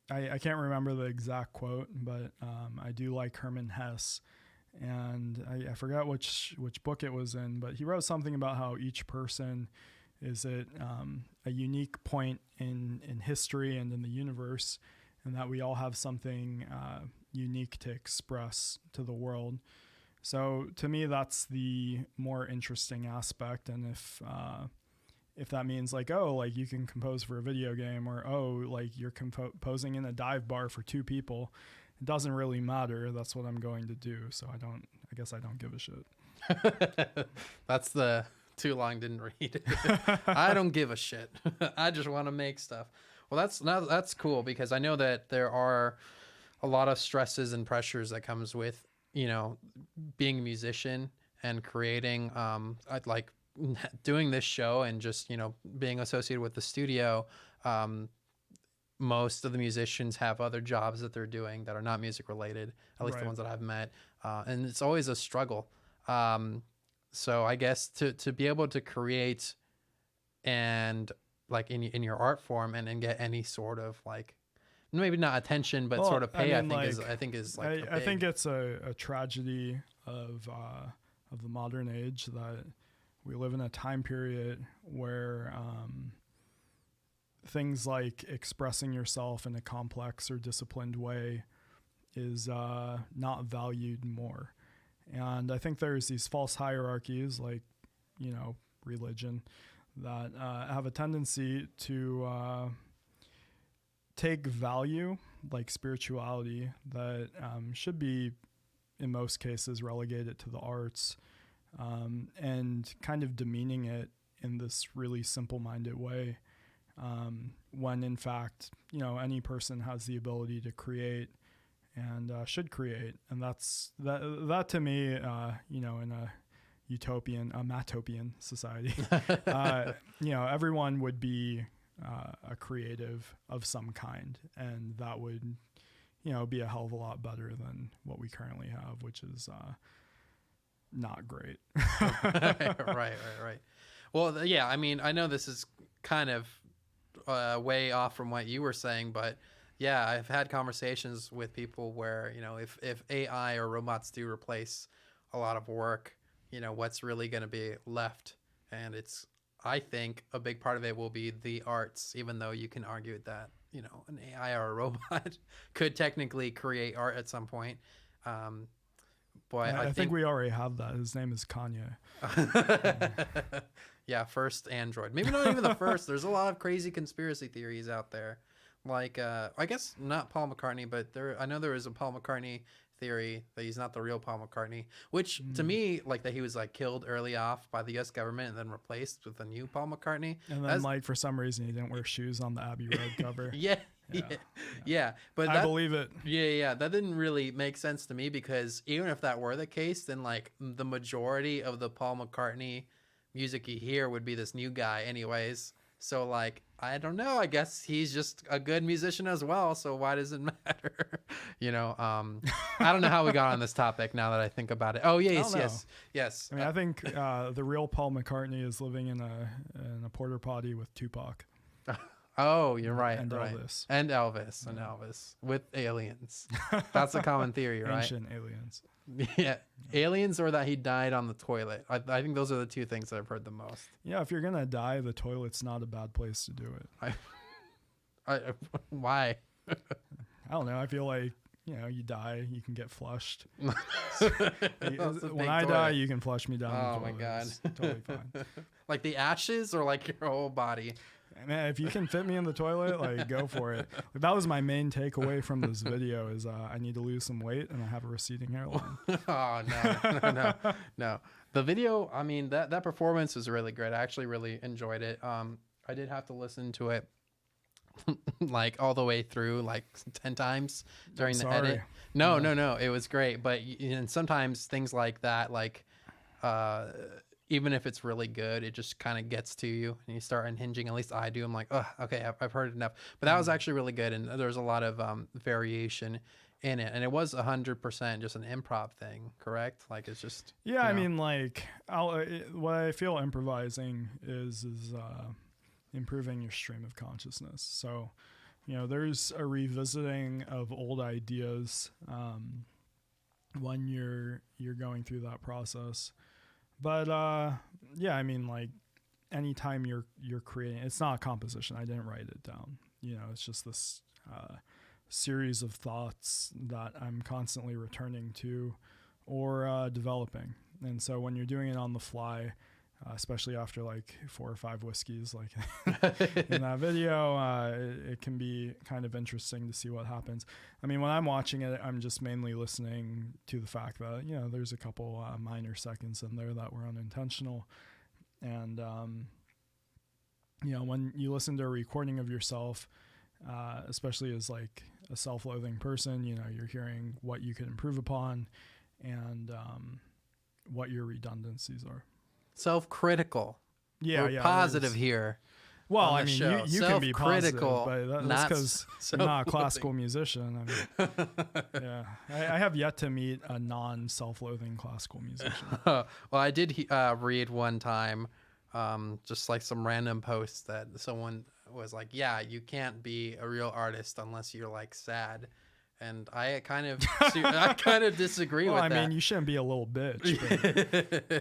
I can't remember the exact quote, but I do like Hermann Hesse, and I forgot which book it was in, but he wrote something about how each person is at a unique point in history and in the universe, and that we all have something unique to express to the world. So to me, that's the more interesting aspect. And if that means like, oh, like you can compose for a video game, or, oh, like you're composing in a dive bar for 2 people, it doesn't really matter. That's what I'm going to do. So I guess I don't give a shit. That's the too long didn't read. I don't give a shit. I just want to make stuff. Well, that's cool, because I know that there are a lot of stresses and pressures that comes with, being a musician and creating, like doing this show and just, being associated with the studio. Most of the musicians have other jobs that they're doing that are not music related, at least the ones that I've met. And it's always a struggle. So I guess to be able to create and like in your art form and get any sort of like, maybe not attention, but sort of pay, I think is I think it's a tragedy of the modern age that we live in a time period where things like expressing yourself in a complex or disciplined way is not valued more. And I think there's these false hierarchies, like, religion, that have a tendency to take value, like spirituality, that should be, in most cases, relegated to the arts, and kind of demeaning it in this really simple-minded way, when in fact, any person has the ability to create and should create. And that to me, in a matopian society, everyone would be a creative of some kind, and that would, be a hell of a lot better than what we currently have, which is not great. Right. Well, yeah, I mean, I know this is kind of way off from what you were saying, but yeah, I've had conversations with people where, if AI or robots do replace a lot of work, what's really going to be left? And I think a big part of it will be the arts, even though you can argue that, an AI or a robot could technically create art at some point. But I think we already have that. His name is Kanye. Yeah, first Android. Maybe not even the first. There's a lot of crazy conspiracy theories out there. Like, I guess not Paul McCartney, but I know there is a Paul McCartney theory that he's not the real Paul McCartney, which to me, like that he was like killed early off by the U.S. government and then replaced with a new Paul McCartney. And then like for some reason he didn't wear shoes on the Abbey Road cover. Yeah. But I believe it. Yeah. That didn't really make sense to me, because even if that were the case, then like the majority of the Paul McCartney music you hear would be this new guy anyways. So like, I don't know, I guess he's just a good musician as well, so why does it matter? I don't know how we got on this topic now that I think about it. Oh yes. I mean, I think the real Paul McCartney is living in a porta potty with Tupac. Oh, you're right. And right. Elvis. And Elvis with aliens. That's a common theory, right? Ancient aliens. Yeah, aliens, or that he died on the toilet. I think those are the two things that I've heard the most. Yeah, if you're gonna die, the toilet's not a bad place to do it. Why? I don't know. I feel like you die, you can get flushed. When I die, you can flush me down. Oh my god, it's totally fine. Like the ashes, or like your whole body? Man, if you can fit me in the toilet, like go for it. Like, that was my main takeaway from this video: is I need to lose some weight and I have a receding hairline. Oh no. The video, I mean, that performance was really great. I actually really enjoyed it. I did have to listen to it like all the way through like 10 times during the edit. No, it was great. But sometimes things like that, like even if it's really good, it just kind of gets to you and you start unhinging. At least I do. I'm like, oh, okay, I've heard enough. But that was actually really good, and there's a lot of variation in it, and it was 100% just an improv thing, correct? Like it's just I mean, like what I feel improvising is improving your stream of consciousness. So there's a revisiting of old ideas when you're going through that process. But I mean, like anytime you're creating, it's not a composition. I didn't write it down. It's just this series of thoughts that I'm constantly returning to or developing. And so when you're doing it on the fly, especially after like 4 or 5 whiskeys, like in that video, it can be kind of interesting to see what happens. I mean, when I'm watching it, I'm just mainly listening to the fact that, there's a couple minor seconds in there that were unintentional. And, when you listen to a recording of yourself, especially as like a self-loathing person, you're hearing what you could improve upon and what your redundancies are. Self-critical. We're positive here. Well, I mean, you can be positive, but that's because you're not a classical musician. I mean, I have yet to meet a non-self-loathing classical musician. Well, I did read one time, just like some random post that someone was like, "Yeah, you can't be a real artist unless you're like sad." And I kind of disagree with that. I mean, you shouldn't be a little bitch.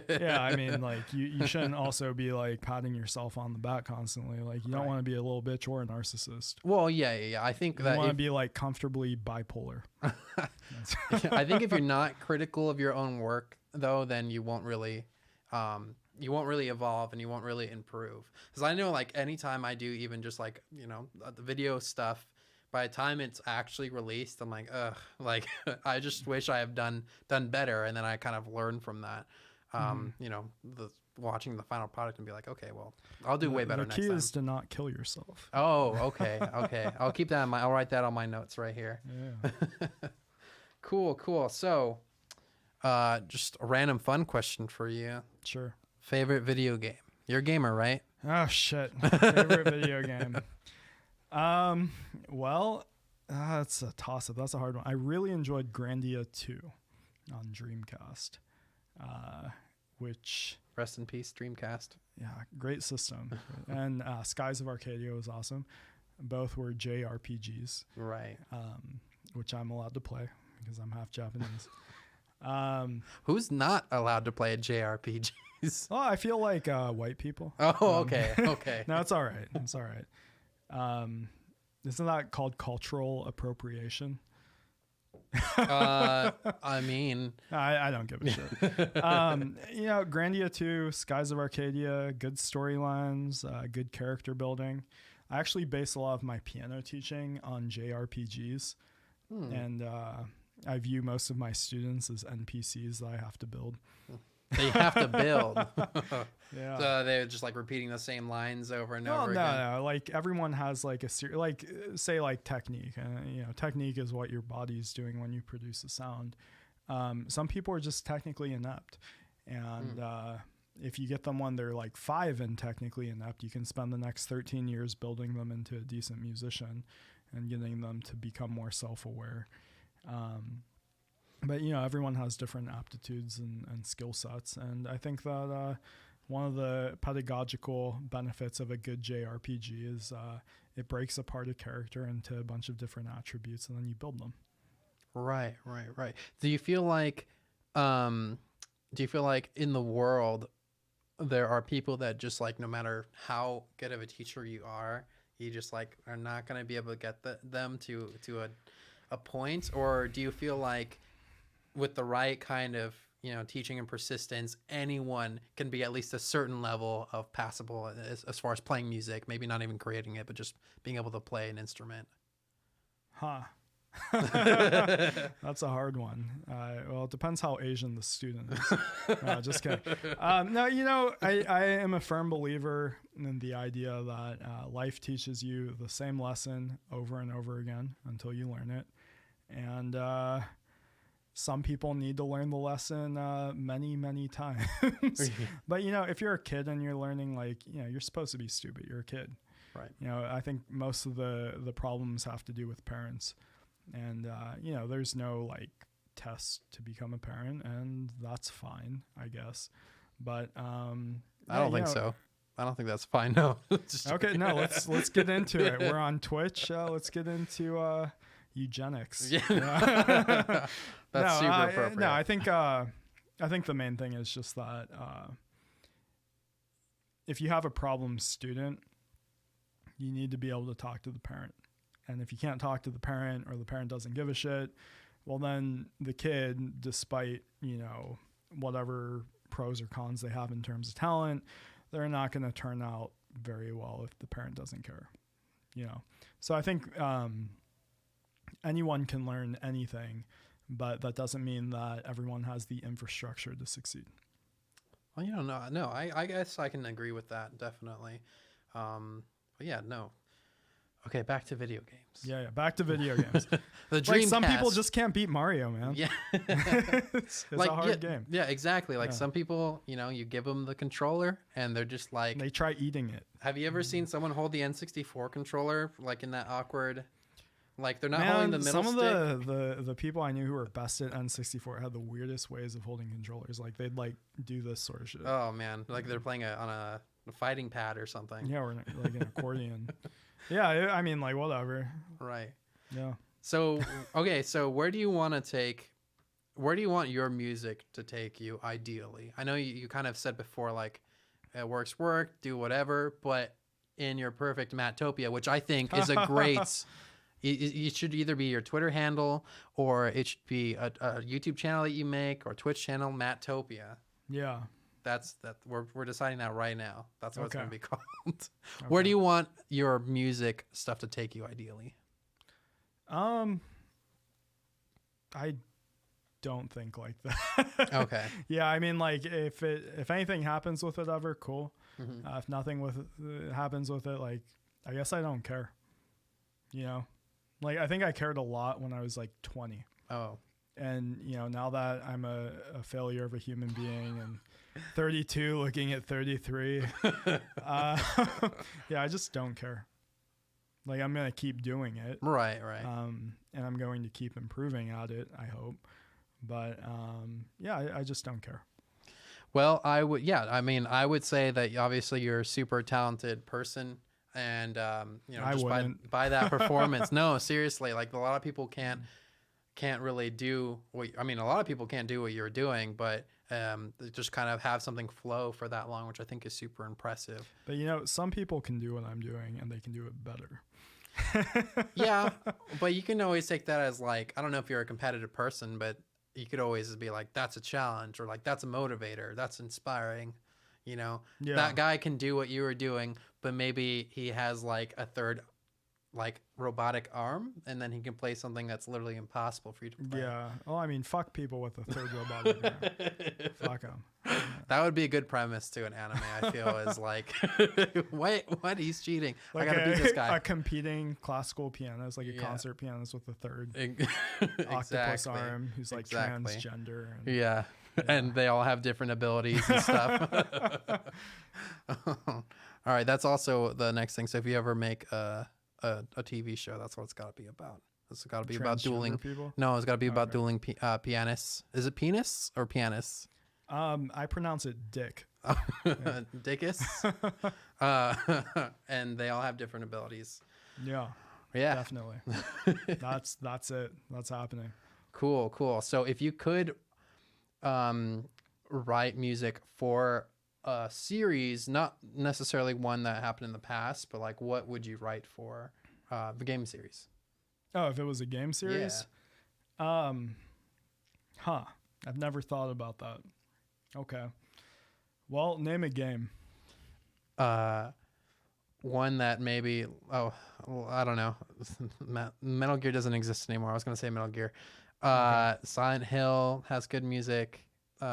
But I mean, like you shouldn't also be like patting yourself on the back constantly. Like you don't want to be a little bitch or a narcissist. Well, yeah. I think that you want to be like comfortably bipolar. I think if you're not critical of your own work, though, then you won't really evolve and you won't really improve. Because I know, like, anytime I do even just like the video stuff, by the time it's actually released, I'm like, ugh, like I just wish I have done better. And then I kind of learn from that, watching the final product and be like, okay, well, I'll do way better next time. The key is to not kill yourself. Oh, okay. I'll keep that in mind. I'll write that on my notes right here. Yeah. Cool. So, just a random fun question for you. Sure. Favorite video game? You're a gamer, right? Oh shit. Favorite video game. Well, that's a toss-up. That's a hard one. I really enjoyed Grandia 2 on Dreamcast, which Rest in peace, Dreamcast. yeah, great system. And Skies of Arcadia was awesome. Both were JRPGs, Right. which I'm allowed to play because I'm half Japanese. Who's not allowed to play a JRPGs? Oh, I feel like white people. Oh, okay. Okay. No, it's all right. It's all right. Isn't that called cultural appropriation? I mean, I don't give a shit. Grandia 2, Skies of Arcadia, good storylines, good character building. I actually base a lot of my piano teaching on JRPGs, and I view most of my students as NPCs that I have to build. they have to build. Yeah. So they're just like repeating the same lines over and over No, again. no. Like everyone has like say like technique. Technique is what your body's doing when you produce a sound. Some people are just technically inept, and if you get them when they're like 5 and technically inept, you can spend the next 13 years building them into a decent musician and getting them to become more self-aware. But everyone has different aptitudes and skill sets, and I think that one of the pedagogical benefits of a good JRPG is it breaks apart a character into a bunch of different attributes, and then you build them. Right. Do you feel like in the world there are people that just like no matter how good of a teacher you are, you just like are not going to be able to get them to a point? Or do you feel like with the right kind of teaching and persistence, anyone can be at least a certain level of passable as far as playing music, maybe not even creating it, but just being able to play an instrument? Huh. That's a hard one. Well, it depends how Asian the student is. No, just kidding. No, I am a firm believer in the idea that life teaches you the same lesson over and over again until you learn it. And some people need to learn the lesson many, many times. But, if you're a kid and you're learning, like, you're supposed to be stupid. You're a kid. Right. I think most of the problems have to do with parents. And, there's no, like, test to become a parent, and that's fine, I guess. But I don't think so. I don't think that's fine. No. Okay, no, let's get into it. We're on Twitch. Let's get into eugenics. Yeah. That's super appropriate. No, I think the main thing is just that if you have a problem student, you need to be able to talk to the parent. And if you can't talk to the parent, or the parent doesn't give a shit, well, then the kid, despite, whatever pros or cons they have in terms of talent, they're not going to turn out very well if the parent doesn't care, So I think anyone can learn anything, but that doesn't mean that everyone has the infrastructure to succeed. Well, no, I guess I can agree with that, definitely. But yeah, no. Okay, back to video games. Yeah, back to video games. The Dreamcast. Like, some people just can't beat Mario, man. Yeah. it's like, a hard game. Yeah, exactly. Like some people, you give them the controller and they're just like... And they try eating it. Have you ever seen someone hold the N64 controller, like in that awkward... Like, they're not holding the middle stick? Some of the people I knew who were best at N64 had the weirdest ways of holding controllers. Like, they'd, like, do this sort of shit. Oh, man. Like, they're playing on a fighting pad or something. Yeah, or like an accordion. Yeah, I mean, like, whatever. Right. Yeah. So, okay, so where do you want your music to take you, ideally? I know you kind of said before, like, work, do whatever, but in your perfect Mattopia, which I think is a great... It should either be your Twitter handle, or it should be a YouTube channel that you make, or Twitch channel, Mattopia. Yeah. We're deciding that right now. That's what it's going to be called. Okay. Where do you want your music stuff to take you, ideally? I don't think like that. Okay. Yeah, I mean, like, if anything happens with it ever, cool. Mm-hmm. If nothing happens with it, like, I guess I don't care. Like, I think I cared a lot when I was like 20. Oh. And, now that I'm a failure of a human being and 32 looking at 33, yeah, I just don't care. Like, I'm going to keep doing it. Right. And I'm going to keep improving at it, I hope. But, yeah, I just don't care. Well, I would, yeah. I mean, I would say that obviously you're a super talented person, and I just wouldn't. by that performance. No, seriously, like a lot of people can't really do what. I mean, a lot of people can't do what you're doing, but they just kind of have something flow for that long, which I think is super impressive. But some people can do what I'm doing, and they can do it better. Yeah, but you can always take that as like, I don't know if you're a competitive person, but you could always be like, that's a challenge, or like that's a motivator, that's inspiring. Yeah. That guy can do what you were doing, but maybe he has like a third like robotic arm, and then he can play something that's literally impossible for you to play. Yeah. Well, I mean, fuck people with a third robotic arm. Fuck them. That would be a good premise to an anime, I feel, is like, wait, what? He's cheating. Like I gotta beat this guy. a competing classical pianist, like a concert pianist with a third octopus Exactly. arm who's like Exactly. transgender. And, Yeah. And they all have different abilities and stuff. All right, that's also the next thing. So if you ever make a TV show, that's what it's got to be about. It's got to be about dueling people. No, it's got to be about Okay. dueling pianists. Is it penis or pianists? I pronounce it dick. Dickus. And they all have different abilities. Yeah, Yeah. definitely. That's it. That's happening. Cool. So if you could write music for a series, not necessarily one that happened in the past, but like what would you write for the game series? Oh, if it was a game series? I've never thought about that. Okay. Well, name a game. One that maybe, well, I don't know. Metal Gear doesn't exist anymore. I was going to say Metal Gear. Silent Hill has good music.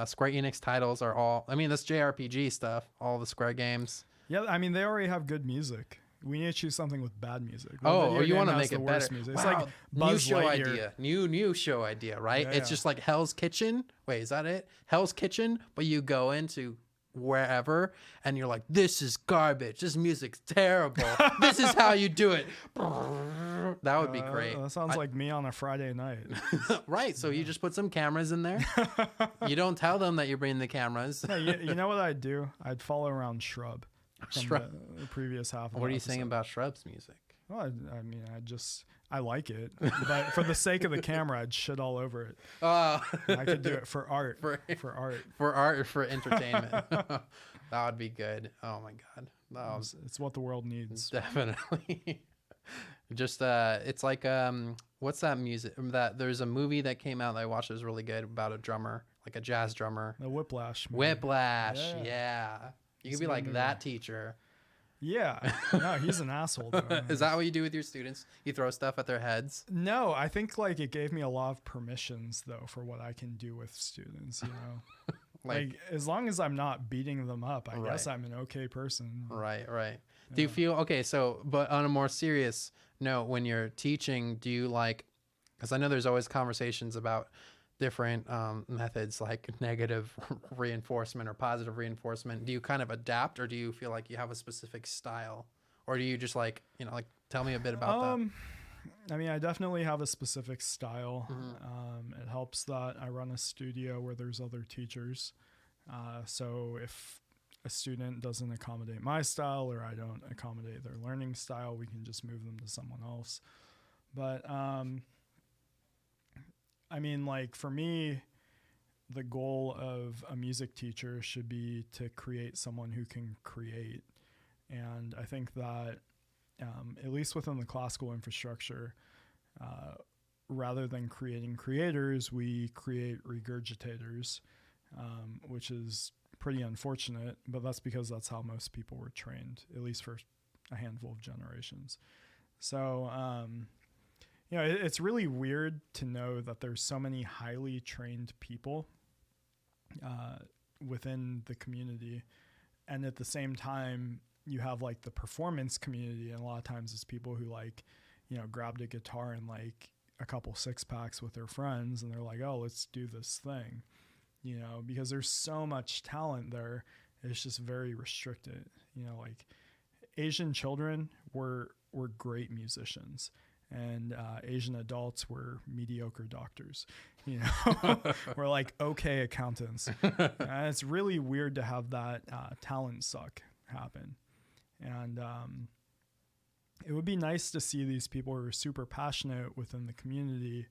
Square Enix titles are all, I mean, that's JRPG stuff, all the Square games. Yeah, I mean, they already have good music. We need to choose something with bad music. Oh, you want to has make the it worst better. music. Wow. It's like New Buzz show Lightyear. idea. New show idea, right? Yeah. It's just like Hell's Kitchen. Wait, is that it? Hell's Kitchen, but you go into wherever and you're like, this is garbage. This music's terrible. This is how you do it. That would be great. That sounds like me on a Friday night. Right. So you just put some cameras in there. You don't tell them that you're bringing the cameras. Hey, you know what I'd do? I'd follow around Shrub. From Shrub. The previous half. Of What are the you saying episode. about Shrub's music? Well, I mean, I like it, but for the sake of the camera, I'd shit all over it. Oh, I could do it for art. For- For art. for art or for entertainment. That would be good. Oh my God. That was It's what the world needs. definitely. Just it's like what's that music that there's a movie that came out that I watched that was really good about a drummer, like a jazz drummer. The Whiplash. movie. Whiplash. Yeah. Yeah. You It's could be a good like movie. that teacher. Yeah. No, he's an asshole. Though. Is that what you do with your students? You throw stuff at their heads? No, I think like it gave me a lot of permissions though for what I can do with students. Like as long as I'm not beating them up, I guess Right. I'm an okay person. Right. Do you feel okay? So, but on a more serious note, when you're teaching, do you like? Because I know there's always conversations about different methods like negative reinforcement or positive reinforcement. Do you kind of adapt, or do you feel like you have a specific style, or do you just like like tell me a bit about that? I mean, I definitely have a specific style. Mm-hmm. It helps that I run a studio where there's other teachers. So if a student doesn't accommodate my style or I don't accommodate their learning style, we can just move them to someone else. But I mean, like for me, the goal of a music teacher should be to create someone who can create. And I think that at least within the classical infrastructure, rather than creating creators, we create regurgitators, which is pretty unfortunate, but that's because that's how most people were trained, at least for a handful of generations. So, it's really weird to know that there's so many highly trained people within the community. And at the same time, you have like the performance community. And a lot of times it's people who grabbed a guitar and like a couple six packs with their friends. And they're like, oh, let's do this thing, because there's so much talent there. It's just very restricted, like Asian children were great musicians. and Asian adults were mediocre doctors. You know, we're like okay accountants. And it's really weird to have that talent suck happen. And it would be nice to see these people who are super passionate within the community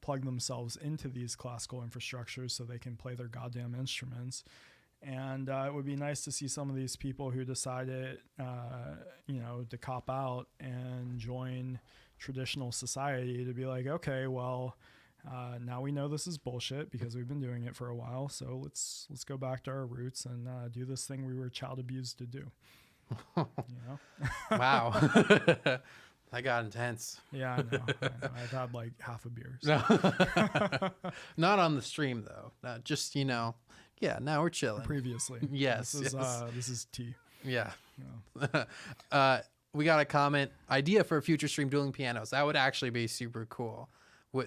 plug themselves into these classical infrastructures so they can play their goddamn instruments. And it would be nice to see some of these people who decided, you know, to cop out and join traditional society to be like, okay, well, now we know this is bullshit because we've been doing it for a while. So let's go back to our roots and do this thing we were child abused to do. You know? Wow. That got intense. Yeah, I know. I've had like half a beer. So. Not on the stream though. Just, you know, yeah, now we're chilling. Previously. Yes. This is tea. Yeah. Yeah. We got a comment idea for a future stream, dueling pianos. That would actually be super cool.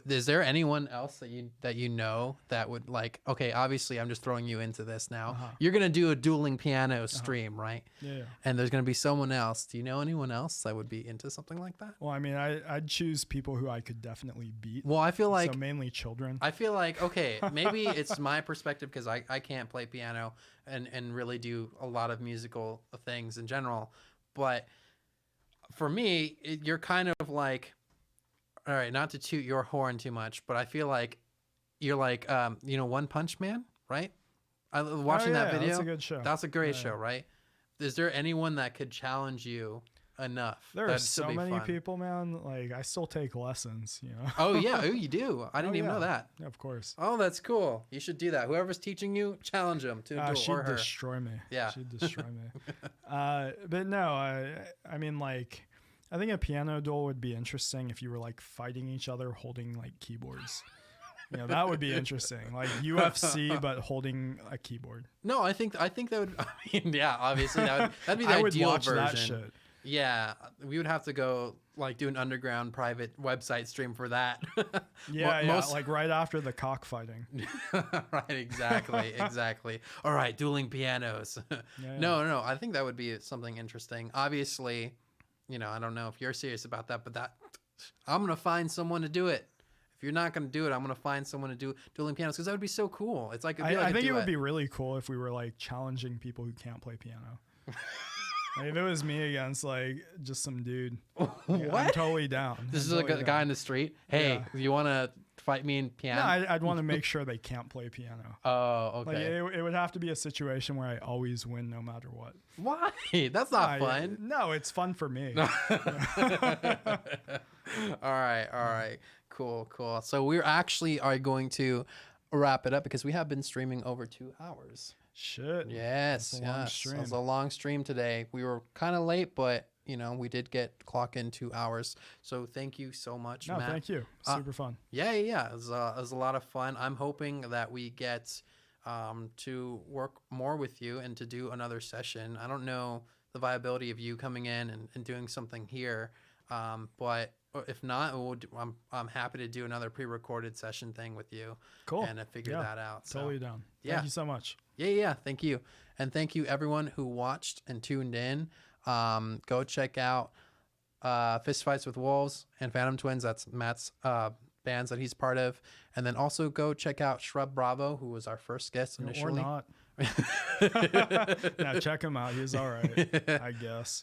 Is there anyone else that you know that would like? Okay, obviously I'm just throwing you into this now. You're gonna do a dueling piano stream, right? Yeah. And there's gonna be someone else. Do you know anyone else that would be into something like that? Well, I mean, I'd choose people who I could definitely beat. Well, I feel like so mainly children. I feel like, okay, maybe it's my perspective because I can't play piano and really do a lot of musical things in general. But for me, you're kind of like, all right, not to toot your horn too much, but I feel like you're like, you know, One Punch Man, right? Watching that video. That's a good show. That's a great show, right? Is there anyone that could challenge you enough? There are That'd still so be many fun? people, man. Like I still take lessons, you know. Oh yeah, oh you do. I didn't even know that. Yeah, of course. Oh, that's cool. You should do that. Whoever's teaching you, challenge them to a duel She'd or her. destroy me. Yeah. She'd destroy me. But no, I mean, like, I think a piano duel would be interesting if you were like fighting each other holding like keyboards. You know, that would be interesting. Like UFC, but holding a keyboard. No, I think that would. I mean, yeah, obviously that'd be the I would ideal watch version. that shit. Yeah, we would have to go like do an underground private website stream for that. Yeah, like right after the cockfighting. Right, exactly. All right, dueling pianos. Yeah. No, I think that would be something interesting. Obviously, you know, I don't know if you're serious about that, but I'm gonna find someone to do it. If you're not gonna do it, I'm gonna find someone to do dueling pianos because that would be so cool. It's like I think it would be really cool if we were like challenging people who can't play piano. Like, if it was me against like just some dude, What? I'm totally down. This is like a guy in the street. Hey, you want to fight me in piano? No, I'd want to make sure they can't play piano. Oh, Like okay. it would have to be a situation where I always win no matter what. Why? That's not fun. No, it's fun for me. All right. Cool. So we are going to wrap it up because we have been streaming over 2 hours. Shit. Yes. That's a long stream. It was a long stream today. We were kind of late, but you know, we did clock in 2 hours. So thank you so much, No, Matt. thank you. Super fun. Yeah. It was a lot of fun. I'm hoping that we get to work more with you and to do another session. I don't know the viability of you coming in and doing something here, but if not, I'm happy to do another pre-recorded session thing with you. Cool. And figure that out. So, Totally down. yeah. Thank you so much. Yeah. Thank you. And thank you everyone who watched and tuned in. Go check out Fistfights with Wolves and Phantom Twins. That's Matt's bands that he's part of. And then also go check out SHRUBRAVO, who was our first guest initially. Or not. Yeah, check him out. He's all right, I guess.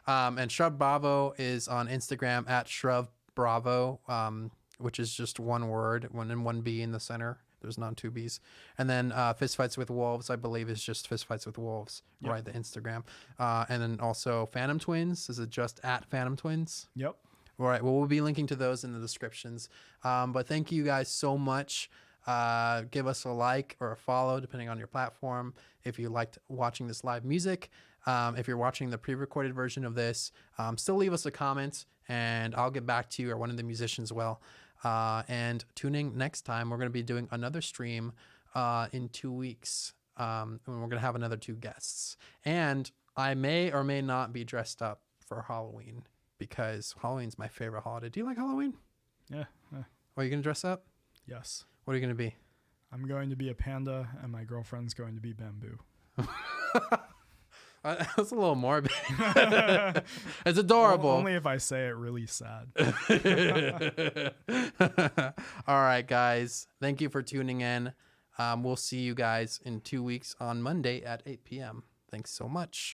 And SHRUBRAVO is on Instagram at SHRUBRAVO, which is just one word, one B in the center. There's not 2 B's. And then Fistfights with Wolves, I believe, is just Fistfights with Wolves, right? The Instagram. And then also Phantom Twins. Is it just at Phantom Twins? Yep. All right. Well, we'll be linking to those in the descriptions. But thank you guys so much. Give us a like or a follow, depending on your platform. If you liked watching this live music, if you're watching the pre-recorded version of this, still leave us a comment and I'll get back to you or one of the musicians will. And tuning next time, we're going to be doing another stream in 2 weeks. And we're going to have another 2 guests. And I may or may not be dressed up for Halloween because Halloween's my favorite holiday. Do you like Halloween? Yeah. Are you going to dress up? Yes. What are you going to be? I'm going to be a panda and my girlfriend's going to be bamboo. That's a little morbid. It's adorable. Only if I say it really sad. All right, guys. Thank you for tuning in. We'll see you guys in 2 weeks on Monday at 8 p.m. Thanks so much.